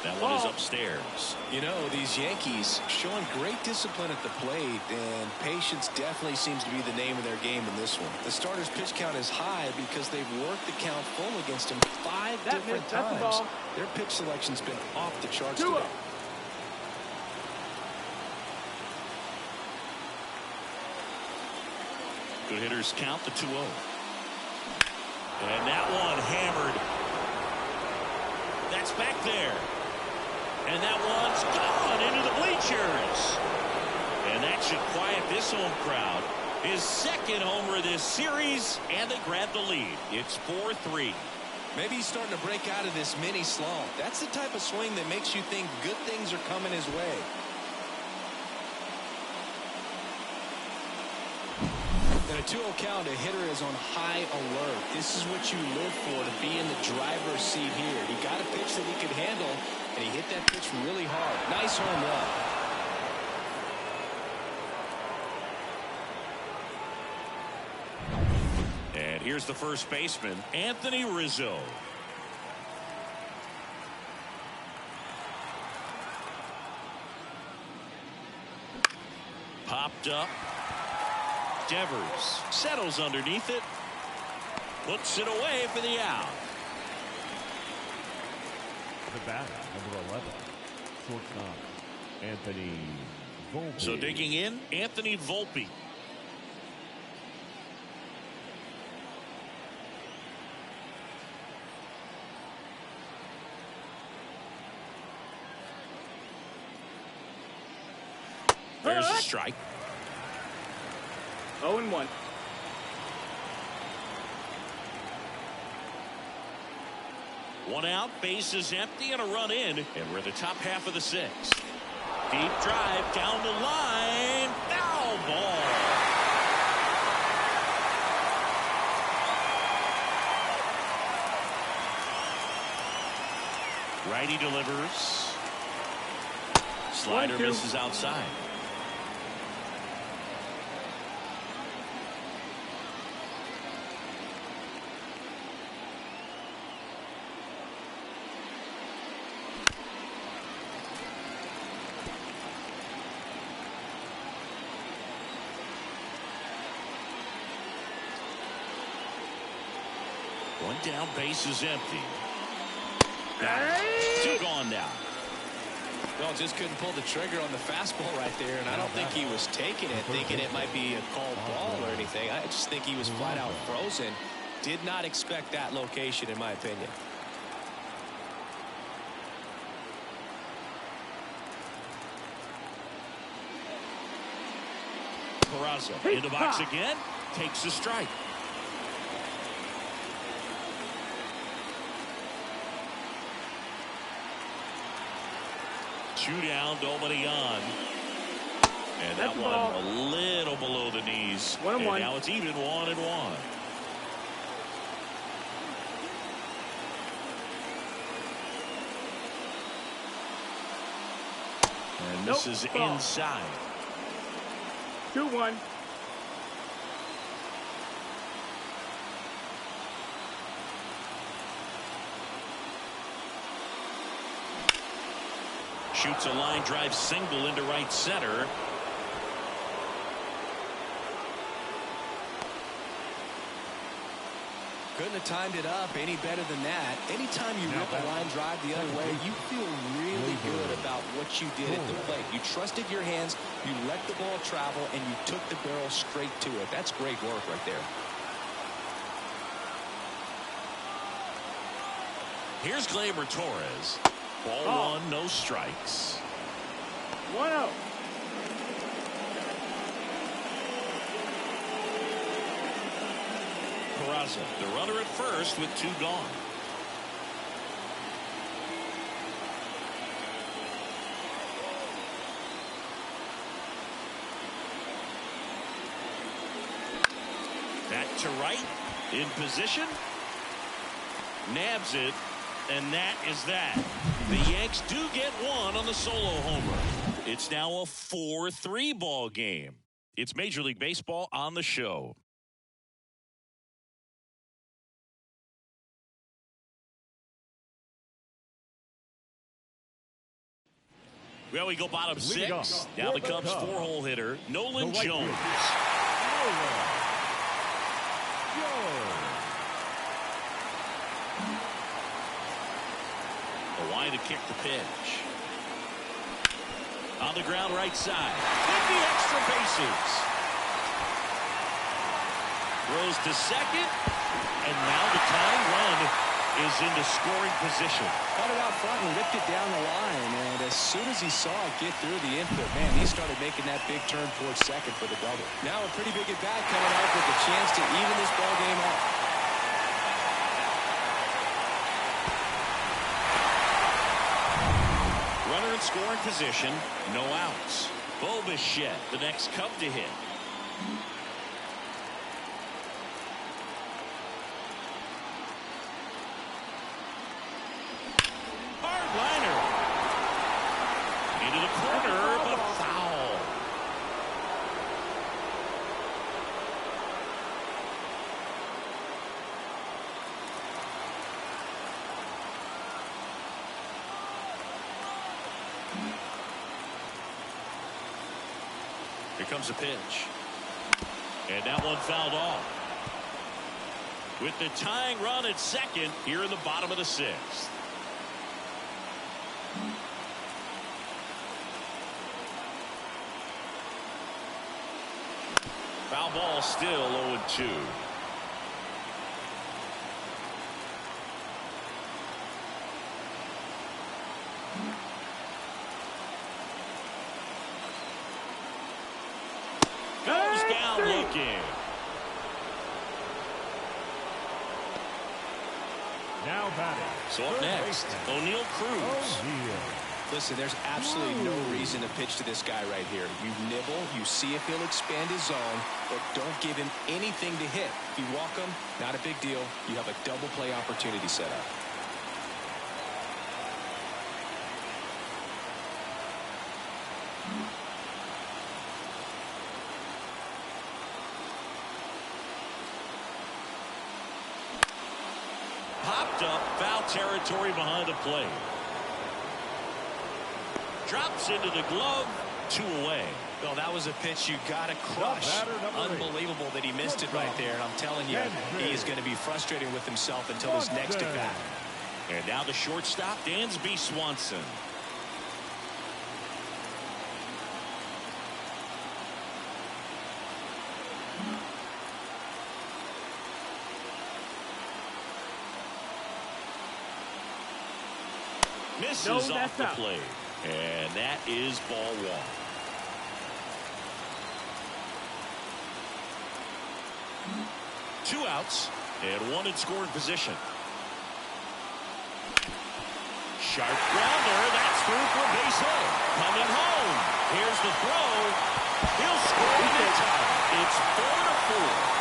That one is upstairs. You know, these Yankees showing great discipline at the plate, and patience definitely seems to be the name of their game in this one. The starter's pitch count is high because they've worked the count full against him 5 different times. Their pitch selection's been off the charts today. Good hitters count the 2-0. And that one hammered. That's back there. And that one's gone into the bleachers. And that should quiet this home crowd. His second homer of this series, and they grab the lead. It's 4-3. Maybe he's starting to break out of this mini slump. That's the type of swing that makes you think good things are coming his way. In a 2-0 count, a hitter is on high alert. This is what you live for, to be in the driver's seat here. He got a pitch that he could handle, and he hit that pitch really hard. Nice home run. And here's the first baseman, Anthony Rizzo. Popped up. Devers settles underneath it. Puts it away for the out. The batter, number 11, shortstop, Anthony Volpe. So digging in, Anthony Volpe. There's a strike. 0-1. One out, base is empty, and a run in, and we're at the top half of the 6th. Deep drive down the line, foul ball. Righty delivers. Slider misses outside. One down, base is empty. Two gone now. Well, just couldn't pull the trigger on the fastball right there, and I don't think he was taking it, thinking it might be a called ball or anything. I just think he was flat out frozen. Did not expect that location, in my opinion. Peraza in the box again. Takes the strike. Two down, nobody on. And that one a little below the knees. 1-1. Now it's even 1-1. And this is inside. 2-1. Shoots a line drive single into right center. Couldn't have timed it up any better than that. Anytime you rip a line drive the other way, you feel really good about what you did at the plate. You trusted your hands, you let the ball travel, and you took the barrel straight to it. That's great work right there. Here's Gleyber Torres. Ball one, no strikes. 1-0. Peraza, the runner at first with two gone. Back to right, in position. Nabs it, and that is that. The Yanks do get one on the solo homer. It's now a 4-3 ball game. It's Major League Baseball on the show. Well, we go bottom six. Now the Cubs four-hole hitter, Nolan Jones. Line to kick the pitch. On the ground right side. With the extra bases. Throws to second. And now the tying run is into scoring position. Cut it out front and ripped it down the line. And as soon as he saw it get through the infield, man, he started making that big turn towards second for the double. Now a pretty big at bat coming out with a chance to even this ball game up. Runner in scoring position, no outs. Bo Bichette, the next Cub to hit. Hard liner. Into the corner, but foul. Here comes a pitch. And that one fouled off. With the tying run at second here in the bottom of the sixth. Foul ball, still 0-2. Goes down looking. Now batting. So up next, O'Neal Cruz. Listen, there's absolutely no reason to pitch to this guy right here. You nibble, you see if he'll expand his zone, but don't give him anything to hit. If you walk him, not a big deal. You have a double play opportunity set up. Popped up, foul territory behind the plate. Drops into the glove, 2 away. Well, that was a pitch you got to crush. Unbelievable that he missed it right there. And I'm telling you, he is going to be frustrated with himself until his next at bat. And now the shortstop, Dansby Swanson. Misses off the plate. And that is ball one. Two outs and one in scoring position. Sharp grounder. That's through for a base hit. Coming home. Here's the throw. He'll score in time. It's 4-4.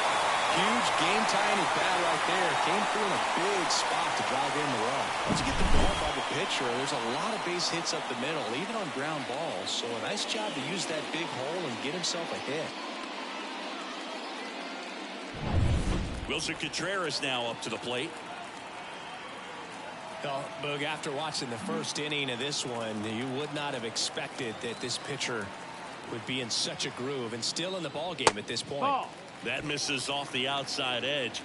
Huge game-tying at bat right there. Came through in a big spot to drive in the run. Once you get the ball by the pitcher, there's a lot of base hits up the middle, even on ground balls. So a nice job to use that big hole and get himself a hit. Wilson Contreras now up to the plate. Well, Boog, after watching the first inning of this one, you would not have expected that this pitcher would be in such a groove and still in the ball game at this point. Ball. That misses off the outside edge.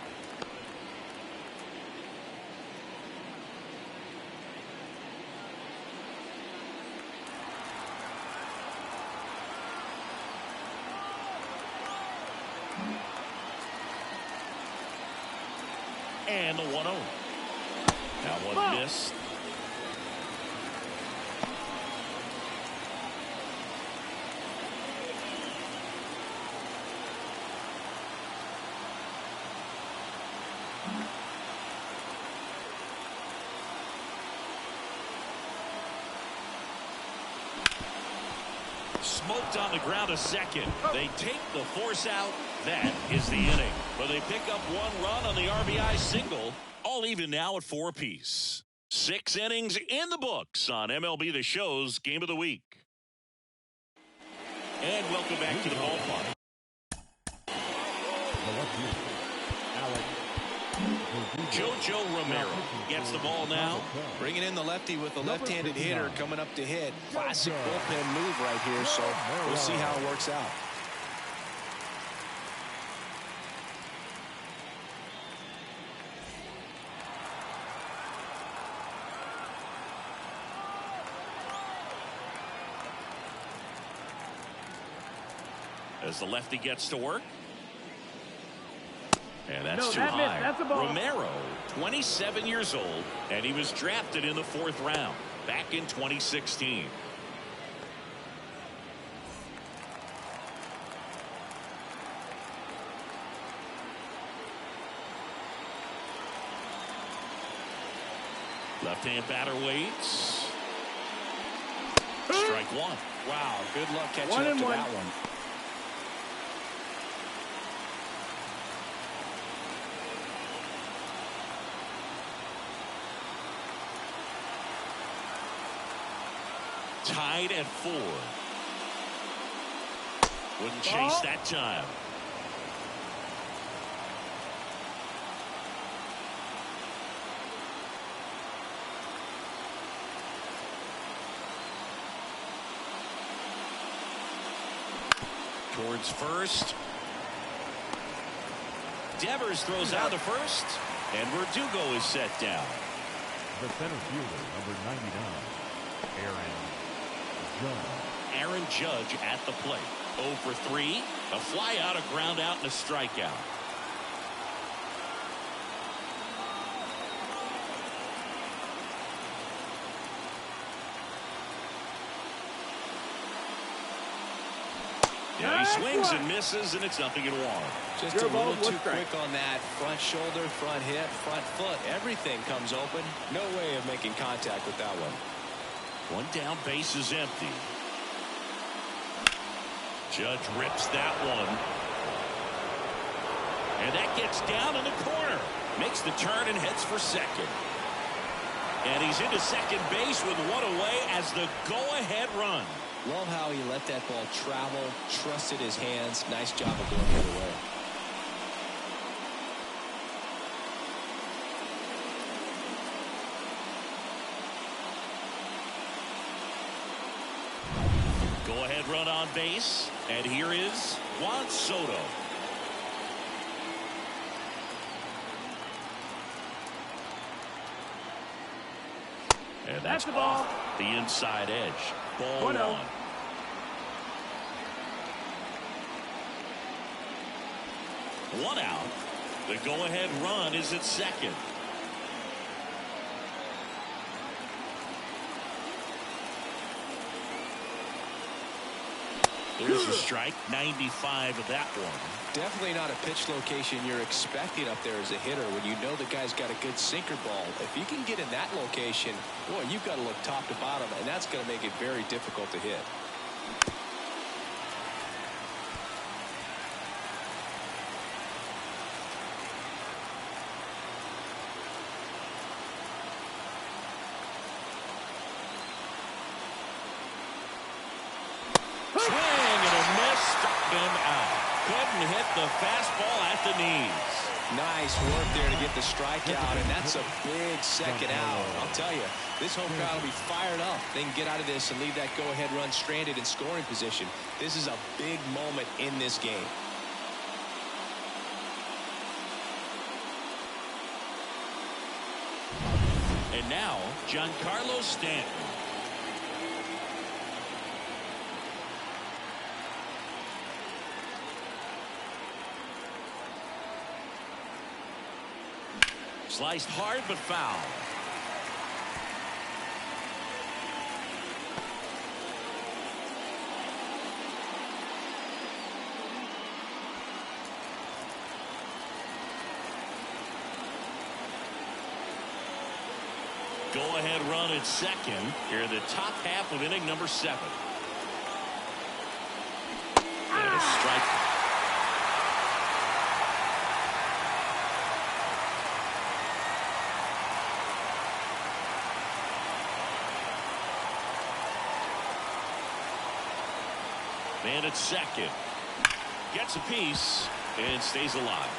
And the 1-0. That one missed. Smoked on the ground a second. They take the force out. That is the inning. But they pick up one run on the RBI single. All even now at 4 apiece. 6 innings in the books on MLB The Show's Game of the Week. And welcome back to the ballpark. JoJo Romero gets the ball now. Bringing in the lefty with the left-handed hitter coming up to hit. Classic bullpen move right here, so we'll see how it works out. As the lefty gets to work. And that's too that high. That's a ball. Romero, 27 years old, and he was drafted in the 4th round back in 2016. Left-hand batter waits. Strike one. Wow, good luck catching 1 up and to 1. that one. Tied at 4. Wouldn't chase that time. Towards first. Devers throws out to first, and Verdugo is set down. The center fielder, number 99, Aaron Judge at the plate. 0 for 3. A fly out, a ground out, and a strikeout. Yeah, he swings and misses, and it's 0-1. Just a little too quick on that. Front shoulder, front hip, front foot. Everything comes open. No way of making contact with that one. One down, base is empty. Judge rips that one. And that gets down in the corner. Makes the turn and heads for second. And he's into second base with one away as the go-ahead run. Love how he let that ball travel, trusted his hands. Nice job of going the other way. Go-ahead run on base. And here is Juan Soto. And that's the ball. Off the inside edge. Ball 1-0. 1. One out. The go-ahead run is at second. There's a strike. 95 of that one. Definitely not a pitch location you're expecting up there as a hitter when you know the guy's got a good sinker ball. If you can get in that location, boy, you've got to look top to bottom, and that's going to make it very difficult to hit. Swing and a miss. Struck him out. Couldn't hit the fastball at the knees. Nice work there to get the strikeout, and that's a big second out. I'll tell you, this home crowd will be fired up. They can get out of this and leave that go-ahead run stranded in scoring position. This is a big moment in this game. And now, Giancarlo Stanton. Sliced hard but foul. Go-ahead run at second here in the top half of inning number 7. And a strike. Man at second. Gets a piece and stays alive.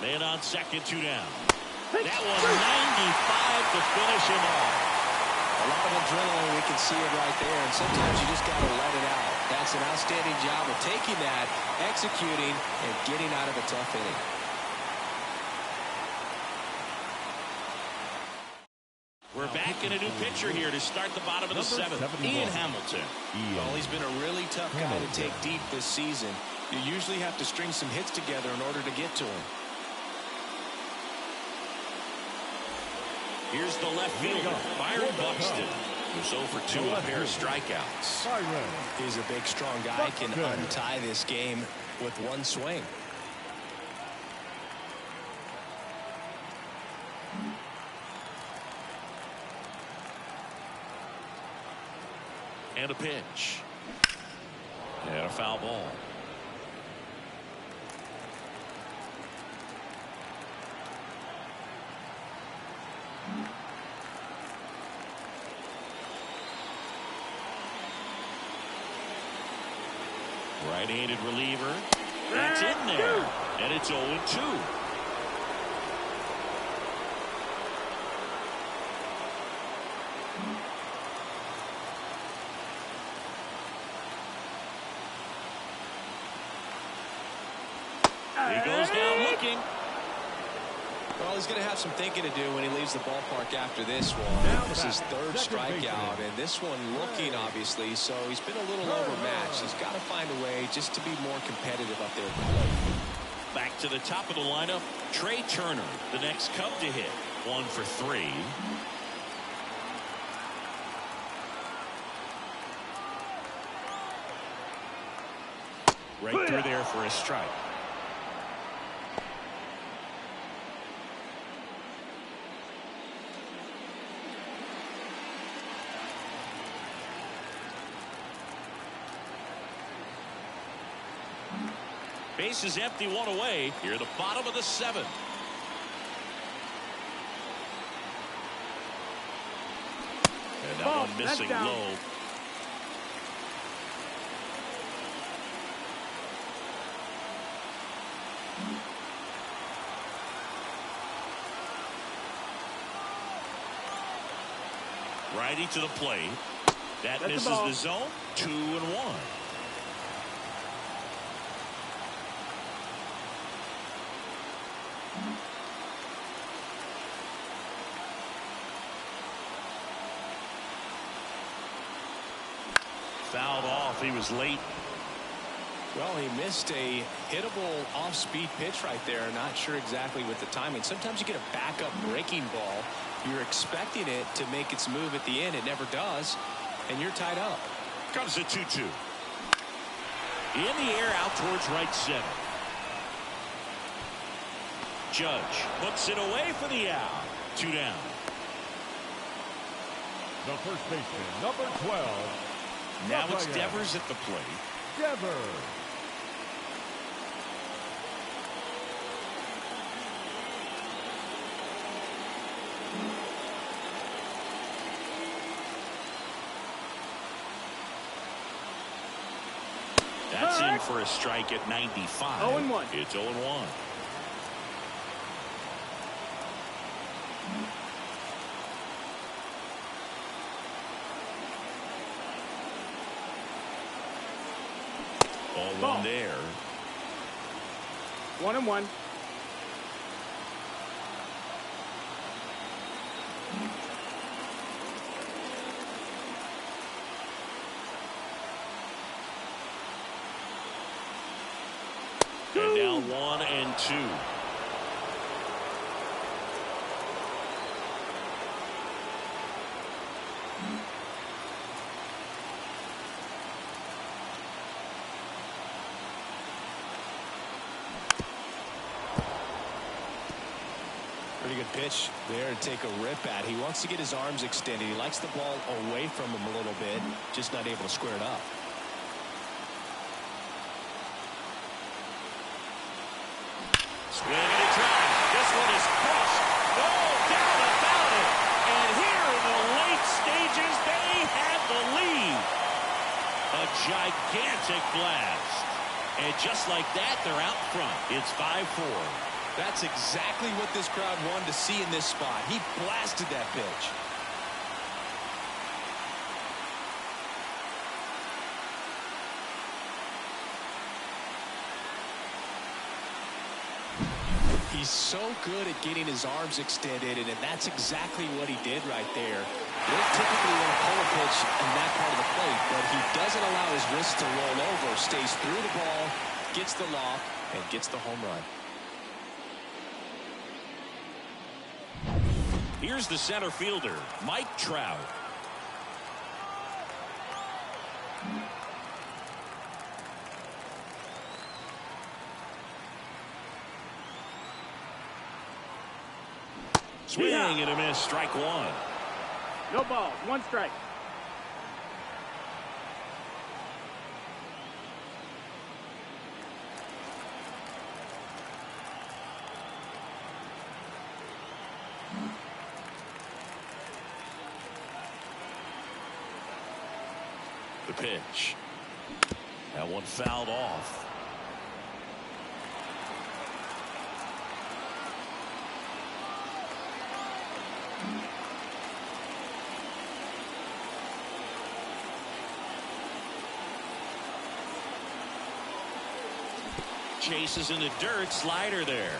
Man on second, 2 down. That one 95 to finish him off. A lot of adrenaline, we can see it right there, and sometimes you just got to let it out. That's an outstanding job of taking that, executing, and getting out of a tough inning. We're back in a new pitcher here to start the bottom of the 7th. Ian Hamilton. Well, he's been a really tough guy to take deep this season. You usually have to string some hits together in order to get to him. Here's the left fielder, Byron Buxton, who's 0 for 2 on a pair of strikeouts. He's a big, strong guy, can untie this game with one swing. And a pitch. And a foul ball. Right-handed reliever. That's in there. And it's 0-2. He goes down looking. Well, he's going to have some thinking to do when he leaves the ballpark after this one. This is 3rd strikeout, and this one looking, obviously, so he's been a little overmatched. He's got to find a way just to be more competitive up there at the plate. Back to the top of the lineup, Trey Turner, the next Cub to hit. 1 for 3. Right through there for a strike. Base is empty, 1 away. Here at the bottom of the 7th. And that one missing low. Righty to the plate. That misses the zone. 2-1. Fouled off. He was late. Well, he missed a hittable off-speed pitch right there. Not sure exactly with the timing. Sometimes you get a backup breaking ball. You're expecting it to make its move at the end. It never does, and you're tied up. Comes the 2-2. In the air out towards right center. Judge hooks it away for the out. 2 down. The first baseman, number 12. Now it's Devers at the plate. Devers. That's in for a strike at 95. 0-1. It's 0-1. Ball one there. 1-1. And now 1-2. Pretty good pitch there to take a rip at. He wants to get his arms extended. He likes the ball away from him a little bit, just not able to square it up. Swing and a drive. This one is crushed. No doubt about it. And here in the late stages, they have the lead. A gigantic blast. And just like that, they're out front. It's 5-4. That's exactly what this crowd wanted to see in this spot. He blasted that pitch. He's so good at getting his arms extended, and that's exactly what he did right there. You don't typically want to pull a pitch in that part of the plate, but he doesn't allow his wrist to roll over, stays through the ball, gets the loft, and gets the home run. Here's the center fielder, Mike Trout. Swing and a miss, strike one. No balls, 1 strike. The pitch. That one fouled off. Chases in the dirt, slider there.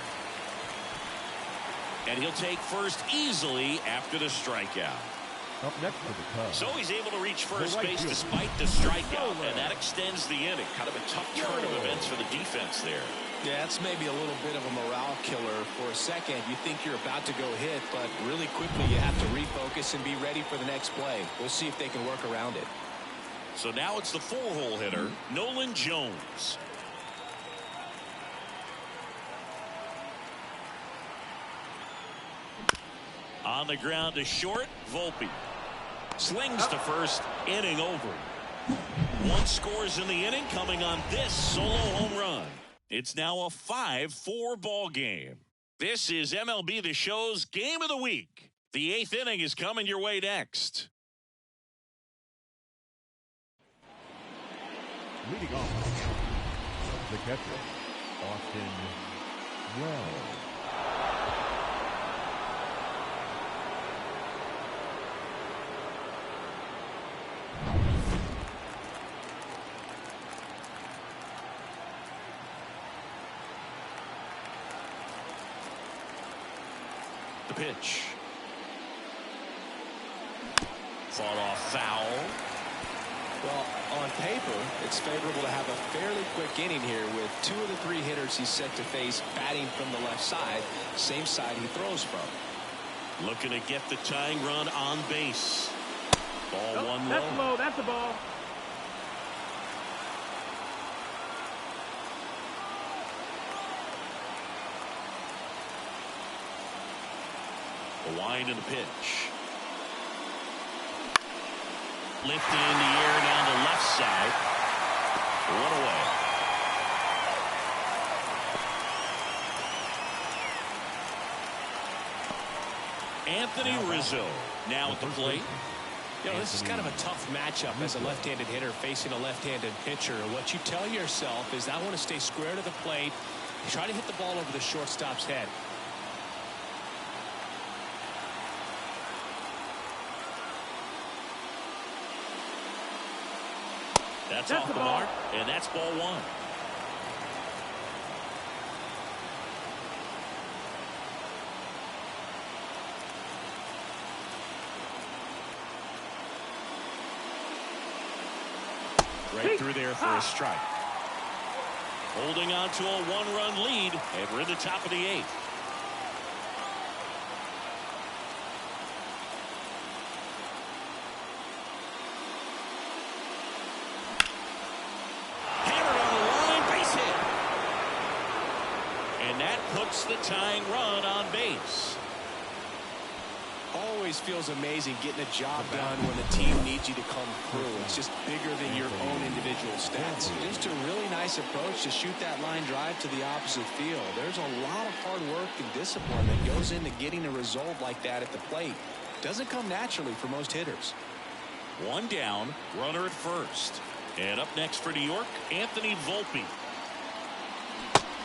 And he'll take first easily after the strikeout. Up next for the Cubs. So he's able to reach first right base fielder. despite the strikeout, and that extends the inning. Kind of a tough turn of events for the defense there. Yeah, that's maybe a little bit of a morale killer. For a second, you think you're about to go hit, but really quickly you have to refocus and be ready for the next play. We'll see if they can work around it. So now it's the 4-hole hitter, Nolan Jones. On the ground to short, Volpe. Slings to first, inning over. 1 scores in the inning, coming on this solo home run. It's now a 5-4 ball game. This is MLB The Show's Game of the Week. The 8th inning is coming your way next. Leading off, the catcher, Austin Wells. The pitch. Fought off foul. Well, on paper, it's favorable to have a fairly quick inning here with 2 of the 3 hitters he's set to face batting from the left side, same side he throws from. Looking to get the tying run on base. Ball one That's low. low. That's a ball. The wind and the pitch. Lifted in the air down the left side. 1 away. Anthony Rizzo now at the plate. You know, this is kind of a tough matchup as a left-handed hitter facing a left-handed pitcher. What you tell yourself is, I want to stay square to the plate, try to hit the ball over the shortstop's head. That's off the mark, and that's ball 1. Right through there for a strike. Holding on to a 1-run lead, and we're in the top of the 8th. Hammered on the line, base hit. And that puts the tying run on base. Always feels amazing getting a job done when the team needs you to come through. It's just bigger than your own individual stats. Just a really nice approach to shoot that line drive to the opposite field. There's a lot of hard work and discipline that goes into getting a result like that at the plate. Doesn't come naturally for most hitters. 1 down, runner at first. And up next for New York, Anthony Volpe.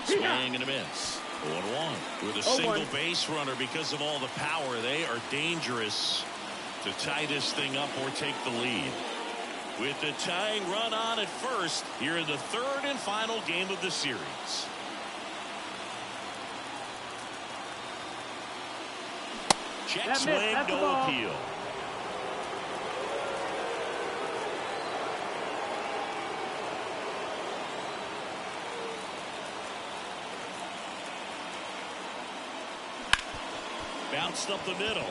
Swing and a miss. 1-1 with a single base runner. Because of all the power, they are dangerous to tie this thing up or take the lead. With the tying run on at first here in the 3rd and final game of the series. Check swing, no appeal. Bounced up the middle.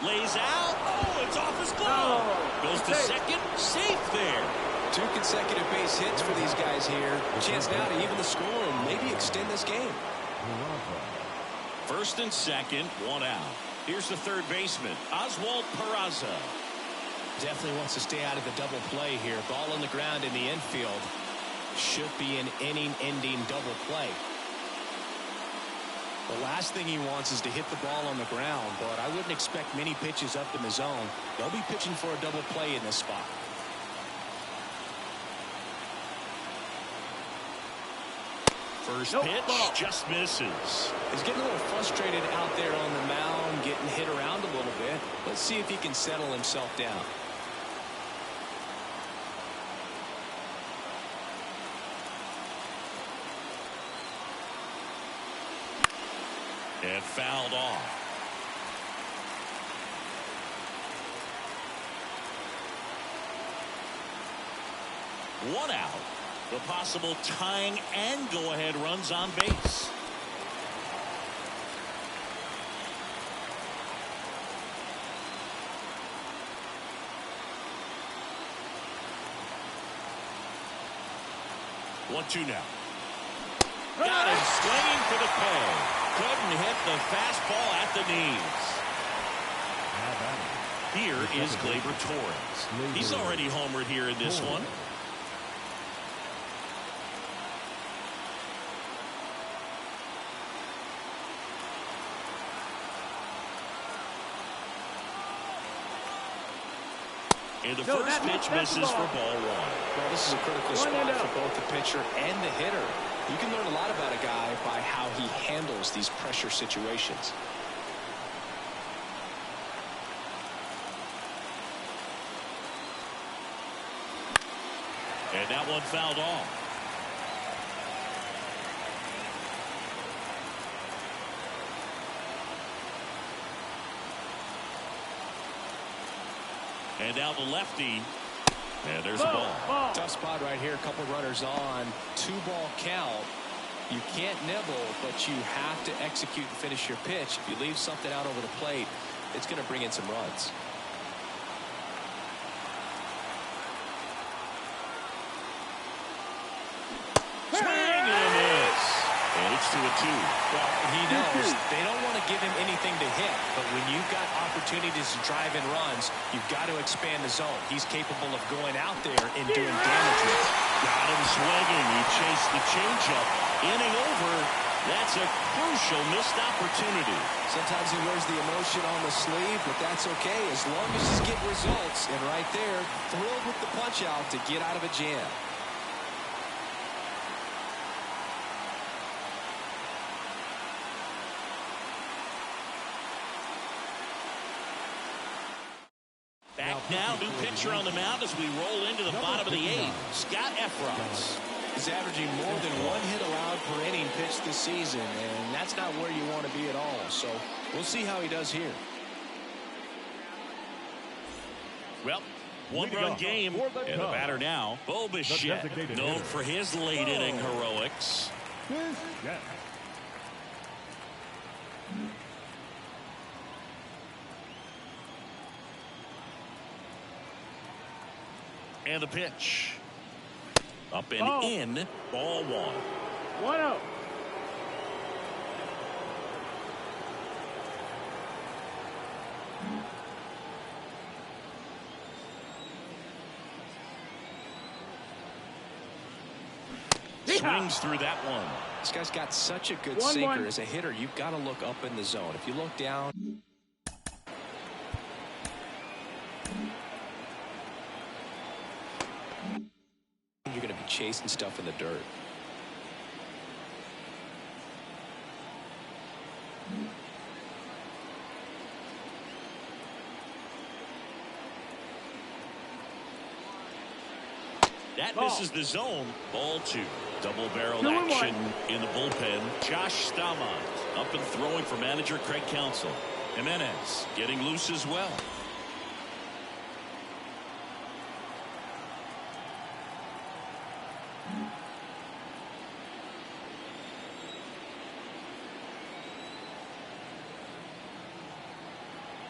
Lays out. Oh, it's off his glove. Goes to second. Safe there. 2 consecutive base hits for these guys here. Chance now to even the score and maybe extend this game. 1st and 2nd, 1 out. Here's the 3rd baseman, Oswald Peraza. Definitely wants to stay out of the double play here. Ball on the ground in the infield. Should be an inning-ending double play. The last thing he wants is to hit the ball on the ground, but I wouldn't expect many pitches up in the zone. They'll be pitching for a double play in this spot. First pitch just misses. He's getting a little frustrated out there on the mound, getting hit around a little bit. Let's see if he can settle himself down. And fouled off. One out. The possible tying and go-ahead runs on base. One-two now. Got him swinging for the K. Couldn't hit the fastball at the knees. Here is Gleyber Torres. He's already homered here in this one. And the first pitch misses for ball 1. Well, this is a critical spot for both the pitcher and the hitter. You can learn a lot about a guy by how he handles these pressure situations. And that one fouled off. And now the lefty And there's a ball. Tough spot right here. A couple runners on. 2-ball count. You can't nibble, but you have to execute and finish your pitch. If you leave something out over the plate, it's going to bring in some runs. Swing and a miss. And it's 2-2. Well, he knows they don't want to give him anything to hit, but when you've got opportunities to drive in runs, you've got to expand the zone. He's capable of going out there and doing damage with it. Got him swinging. He chased the changeup. Inning over. That's a crucial missed opportunity. Sometimes he wears the emotion on the sleeve, but that's okay as long as he's getting results. And right there, thrilled with the punch out to get out of a jam. Back now, new pitcher on the mound as we roll into the bottom of the 8th. Scott Efron. He's averaging more than 1 hit allowed per inning pitched this season, and that's not where you want to be at all. So we'll see how he does here. Well, one-run game, and the batter now, Bo Bichette, known for his late-inning heroics. And the pitch. Up and in, ball 1. 1-0. Swings through that one. This guy's got such a good sinker. As a hitter, you've got to look up in the zone. If you look down, you're going to be chasing stuff in the dirt. That misses the zone. Ball 2. Double-barrel action in the bullpen. Josh Staumont up and throwing for manager Craig Counsell. Jimenez getting loose as well.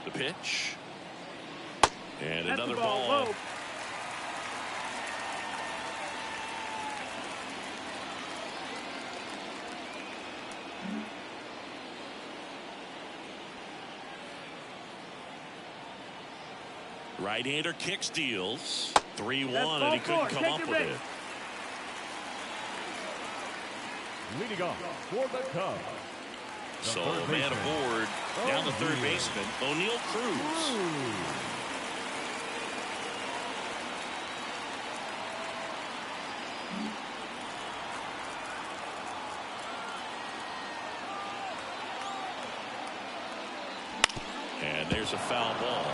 The pitch. And another ball. Low. Right-hander kicks, deals. 3-1, and he couldn't come up with it. Leading off for the Cubs. So a man aboard, down the third baseman, O'Neal Cruz. And there's a foul ball.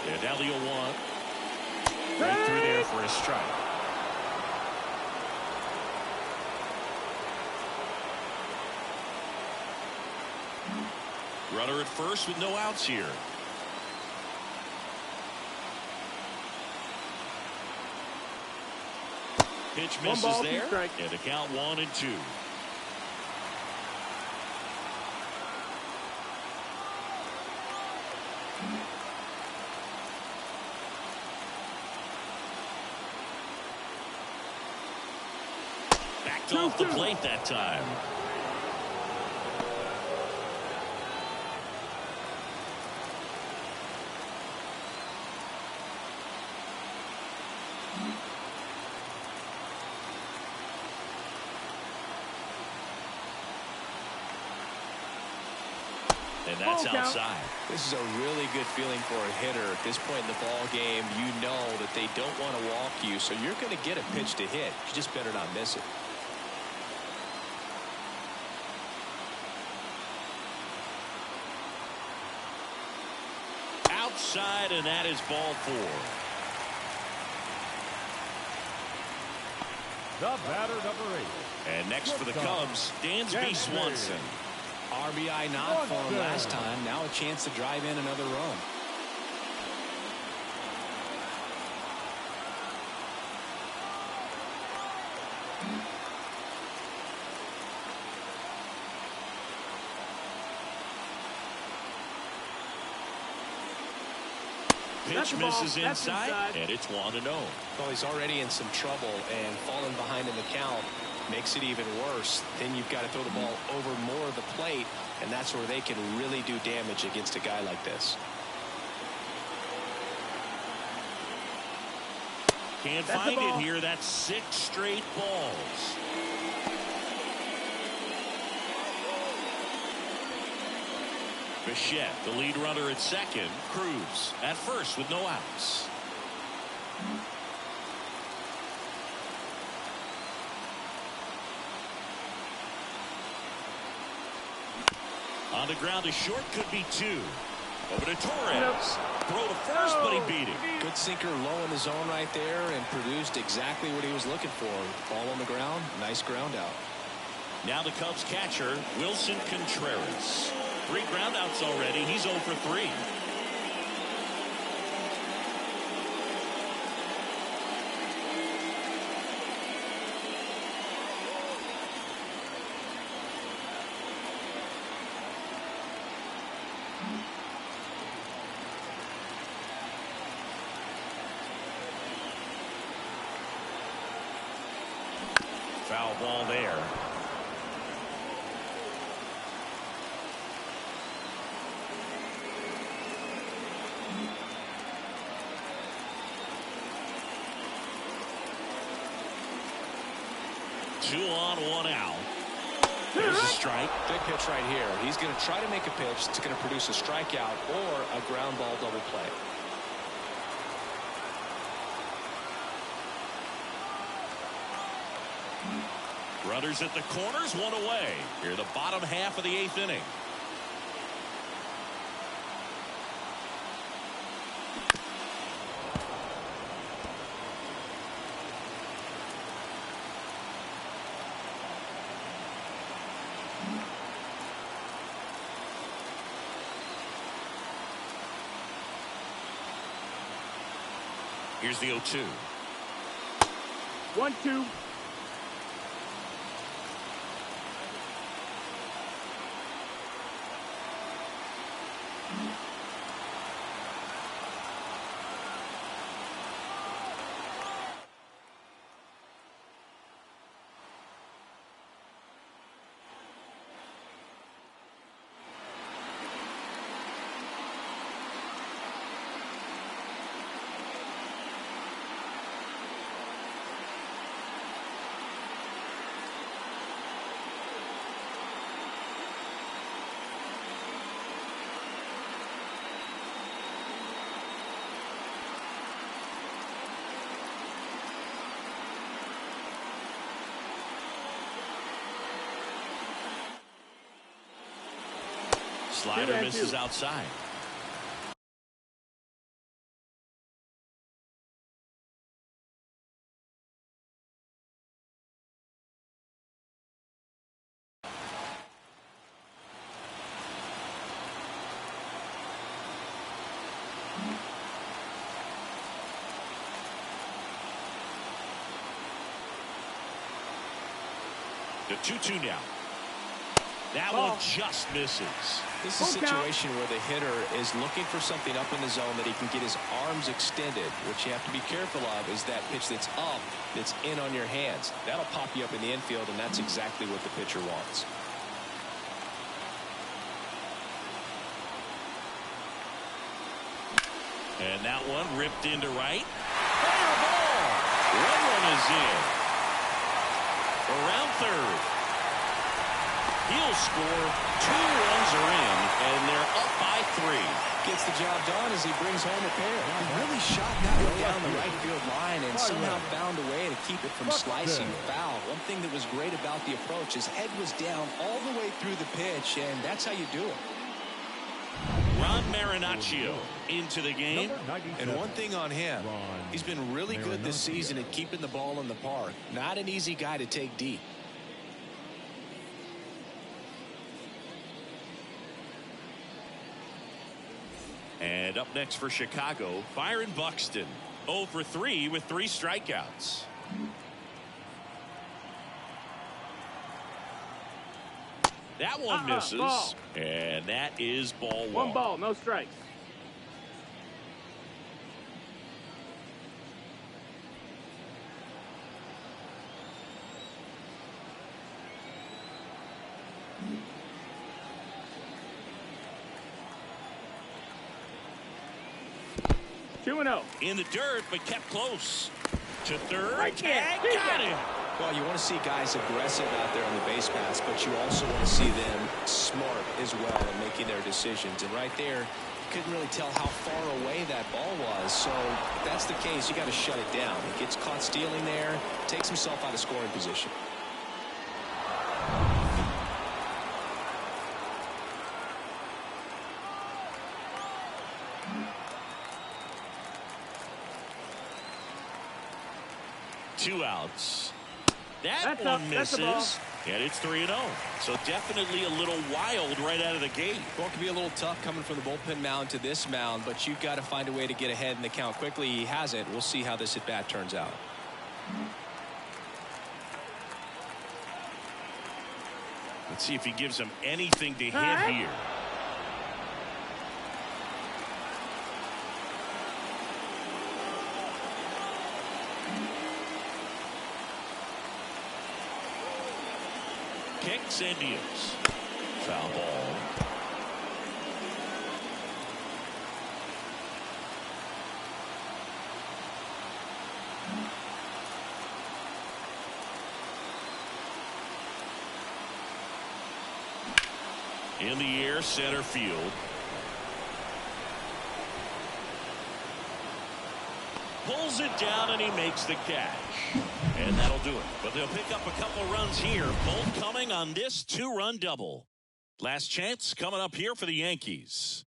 And now the 0-1. Right through there for a strike. Runner at first with no outs here. Pitch misses there. And the count 1-2. Backed off the plate that time. And that's outside. This is a really good feeling for a hitter at this point in the ball game. You know that they don't want to walk you, so you're going to get a pitch to hit. You just better not miss it. Outside, and that is ball 4. The batter, number 8. And next for the Cubs, Dansby Swanson. RBI knock for him last time. Now a chance to drive in another run. Pitch misses inside, and it's 1-0. Well, he's already in some trouble, and falling behind in the count makes it even worse. Then you've got to throw the ball over more of the plate, and that's where they can really do damage against a guy like this. Can't find it here. That's 6 straight balls. Bichette, the lead runner at second. Cruz at first with no outs. On the ground, a short, could be 2. Over to Torres. Throw to first, but he beat it. Good sinker low in the zone right there and produced exactly what he was looking for. Ball on the ground, nice ground out. Now the Cubs catcher, Wilson Contreras. 3 groundouts already. He's 0 for 3. Foul ball there. Two on, 1 out. There's a strike. Big pitch right here. He's going to try to make a pitch that's going to produce a strikeout or a ground ball double play. Runners at the corners, 1 away. Here the bottom half of the 8th inning. Here's the 0-2. 1-2. Slider misses outside. The 2-2 now. That one just misses. This is a situation where the hitter is looking for something up in the zone that he can get his arms extended. What you have to be careful of is that pitch that's up, that's in on your hands. That'll pop you up in the infield, and that's exactly what the pitcher wants. And that one ripped into right. Fire ball. 1 run is in. Around third. He'll score. 2 runs are in, and they're up by 3. Gets the job done as he brings home a pair. He really shot that one down the right field line and somehow found a way to keep it from slicing foul. One thing that was great about the approach, his head was down all the way through the pitch, and that's how you do it. Ron Marinaccio into the game. And one thing on him, he's been really good this season at keeping the ball in the park. Not an easy guy to take deep. And up next for Chicago, Byron Buxton. 0 for 3 with 3 strikeouts. That one misses. Ball. And that is ball 1. 1 ball, no strikes. Two and 0. In the dirt, but kept close. To third. Right there. Got him. Well, you want to see guys aggressive out there on the base paths, but you also want to see them smart as well in making their decisions. And right there, you couldn't really tell how far away that ball was. So if that's the case, you got to shut it down. He gets caught stealing there, takes himself out of scoring position. Two outs. That That's one up. That's a ball. misses. And it's 3-0. So definitely a little wild right out of the gate. Well, it can be a little tough coming from the bullpen mound to this mound, but you've got to find a way to get ahead in the count quickly. He hasn't. We'll see how this at-bat turns out. Let's see if he gives him anything to hit here. Kicks and deals. Foul ball. In the air, center field. Pulls it down and he makes the catch. And that'll do it. But they'll pick up a couple runs here, both coming on this 2-run double. Last chance coming up here for the Yankees.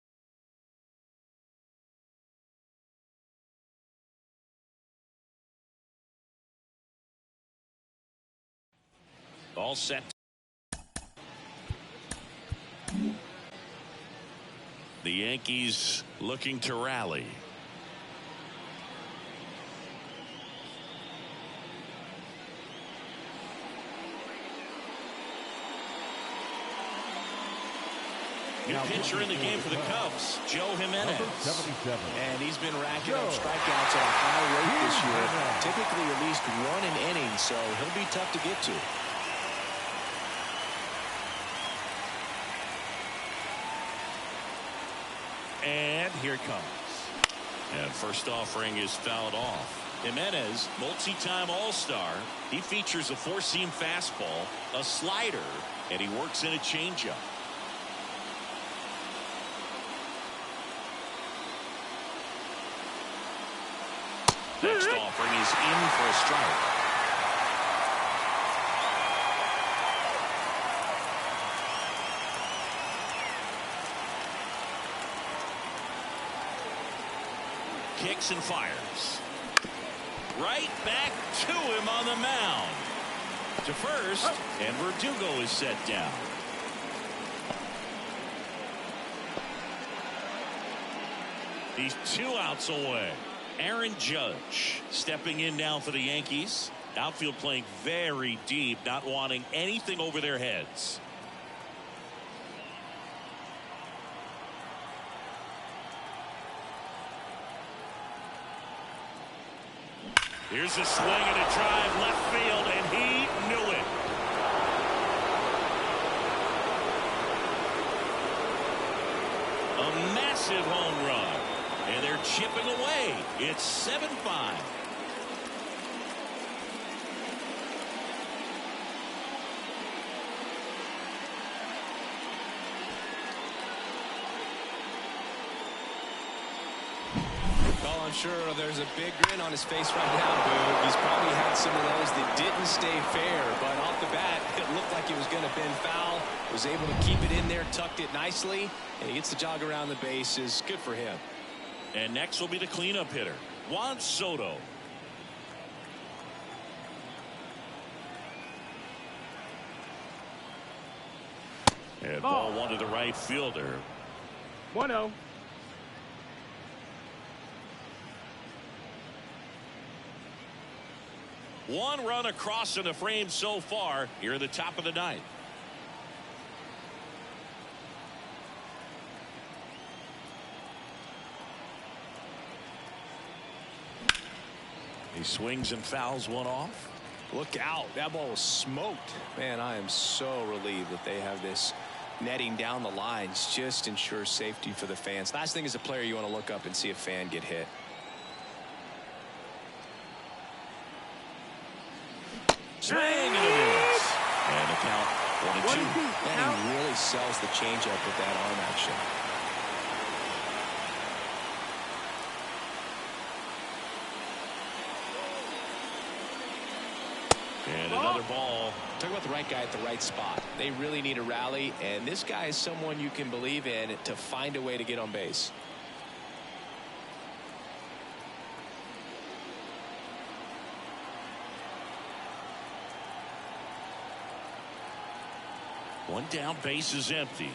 All set. The Yankees looking to rally. New pitcher in the game for the Cubs, Joe Jimenez. And he's been racking up strikeouts at a high rate this year. Typically at least 1 an inning, so he'll be tough to get to. And here it comes. And first offering is fouled off. Jimenez, multi-time All-Star. He features a 4-seam fastball, a slider, and he works in a changeup. Next offering is in for a strike. Kicks and fires. Right back to him on the mound. To first, and Verdugo is set down. He's 2 outs away. Aaron Judge stepping in now for the Yankees. Outfield playing very deep, not wanting anything over their heads. Here's a swing and a drive left field, and he knew it. A massive home run. And they're chipping away. It's 7-5. Well, I'm sure there's a big grin on his face right now, Boo. He's probably had some of those that didn't stay fair, but off the bat, it looked like it was going to bend foul. Was able to keep it in there, tucked it nicely, and he gets the jog around the bases. Good for him. And next will be the cleanup hitter, Juan Soto. And ball one to the right fielder. 1-0. One run across in the frame so far here at the top of the ninth. He swings and fouls one off. Look out. That ball was smoked. Man, I am so relieved that they have this netting down the lines. Just ensures safety for the fans. Last thing as a player, you want to look up and see a fan get hit. Swing and a miss. And the count 1-2. And he really sells the changeup with that arm action. And another ball. Talk about the right guy at the right spot. They really need a rally, and this guy is someone you can believe in to find a way to get on base. One down, base is empty.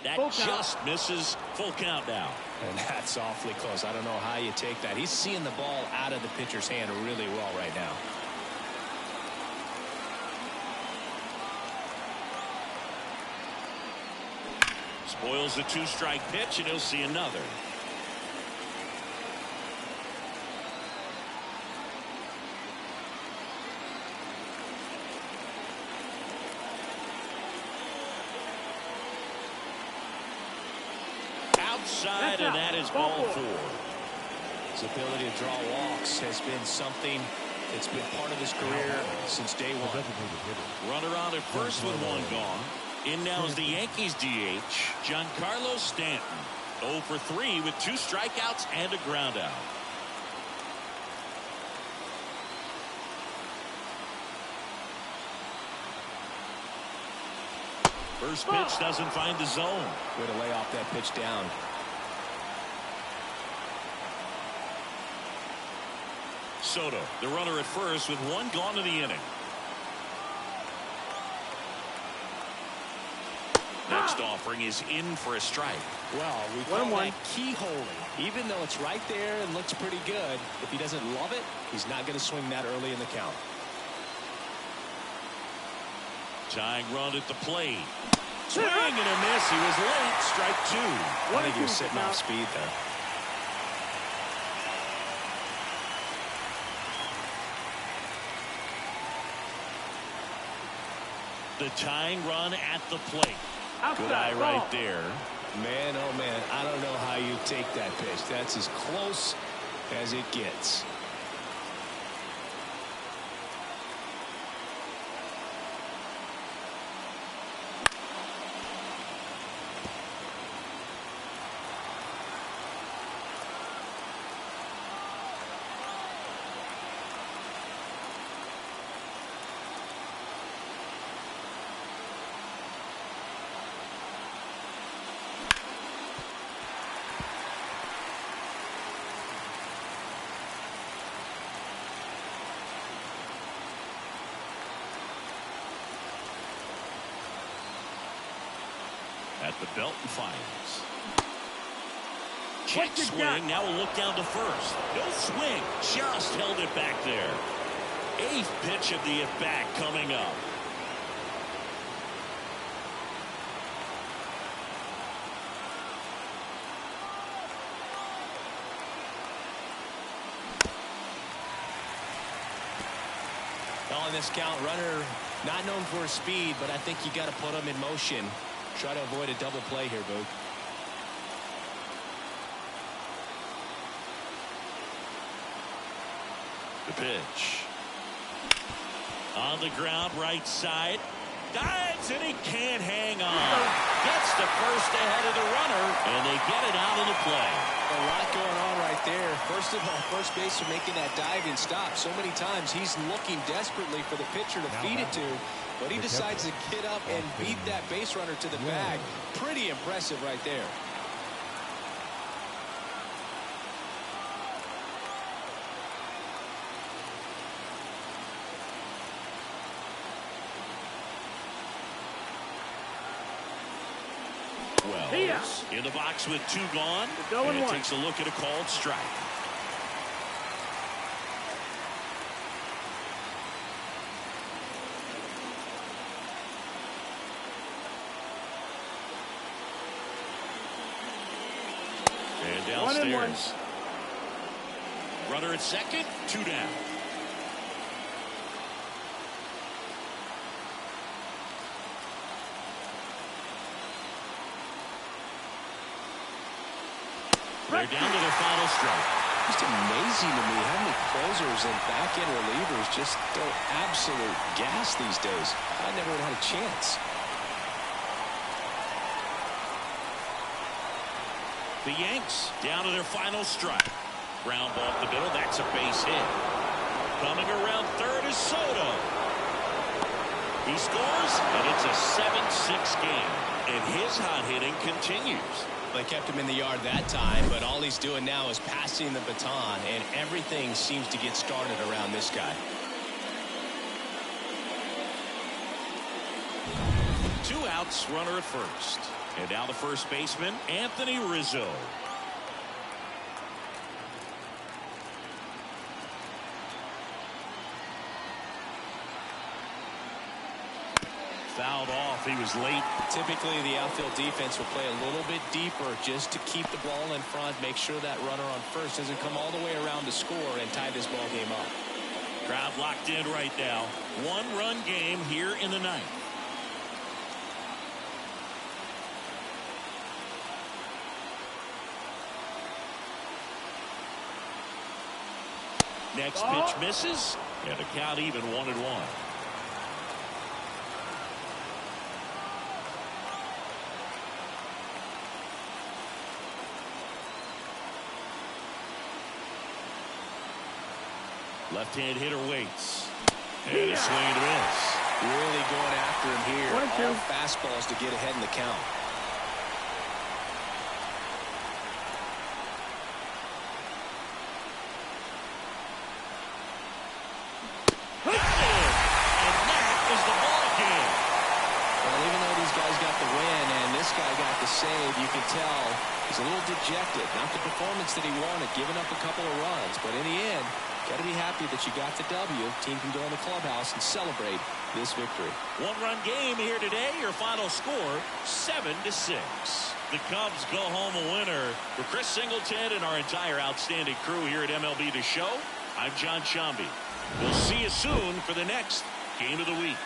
That Full just misses. Full count now. And that's awfully close. I don't know how you take that. He's seeing the ball out of the pitcher's hand really well right now. Spoils the two-strike pitch, and he'll see another. Outside, and that is ball four. His ability to draw walks has been something that's been part of his career since day one. Runner on at first with one gone. In now is the Yankees DH, Giancarlo Stanton. 0 for 3 with 2 strikeouts and a ground out. First pitch doesn't find the zone. Way to lay off that pitch down. Soto, the runner at first with one gone in the inning. Next offering is in for a strike. Well, we call that keyholing. Even though it's right there and looks pretty good, if he doesn't love it, he's not going to swing that early in the count. Tying run at the plate. Swing and a miss. He was late. Strike 2. I think he was sitting off speed there. The tying run at the plate. Good eye Outside, right there. Man, oh man, I don't know how you take that pitch. That's as close as it gets. At the belt and fires. Check swing. Now we'll look down to first. No swing. Just held it back there. 8th pitch of the at-bat coming up. On this count, runner not known for his speed, but I think you got to put him in motion. Try to avoid a double play here, Boog. The pitch. On the ground, right side. Dives, and he can't hang on. Gets the first ahead of the runner, and they get it out of the play. A lot going on right there. First of all, first baseman making that diving stop. So many times he's looking desperately for the pitcher to feed it to, but he decides to get up and beat that base runner to the bag. Pretty impressive right there. Wells in the box with 2 gone, and takes a look at a called strike. And downstairs. Runner at second, 2 down. They're down to their final strike. Just amazing to me how many closers and back-end relievers just throw absolute gas these days. I never would have had a chance. The Yanks down to their final strike. Ground ball up the middle. That's a base hit. Coming around third is Soto. He scores, and it's a 7-6 game. And his hot hitting continues. They kept him in the yard that time, but all he's doing now is passing the baton, and everything seems to get started around this guy. 2 outs, runner at first. And now the first baseman, Anthony Rizzo. Fouled off. He was late. Typically, the outfield defense will play a little bit deeper just to keep the ball in front, make sure that runner on first doesn't come all the way around to score and tie this ball game up. Crowd locked in right now. 1-run game here in the 9th. Next pitch misses, and the count even 1-1. Left-hand hitter waits. And a swing and a miss. Really going after him here. 1-2. All fastballs to get ahead in the count. And that is the ball game. Well, even though these guys got the win and this guy got the save, you can tell he's a little dejected. Not the performance that he wanted, giving up a couple of runs. But in the end, got to be happy that you got the W. Team can go in the clubhouse and celebrate this victory. 1-run game here today. Your final score, 7-6. The Cubs go home a winner. For Chris Singleton and our entire outstanding crew here at MLB The Show, I'm John Shambi. We'll see you soon for the next game of the week.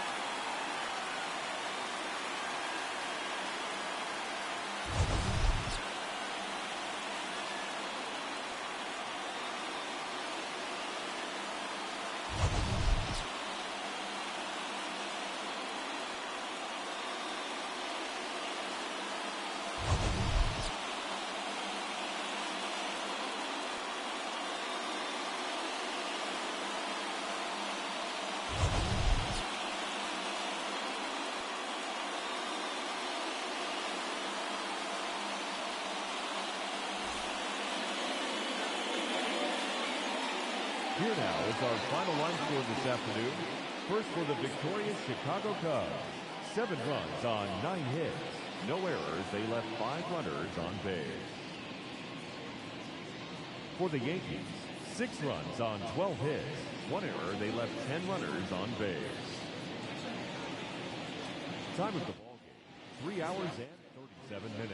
Here now is our final line score this afternoon. First for the victorious Chicago Cubs. 7 runs on 9 hits. No errors. They left 5 runners on base. For the Yankees, 6 runs on 12 hits. 1 error. They left 10 runners on base. Time of the ball game, 3 hours and 37 minutes.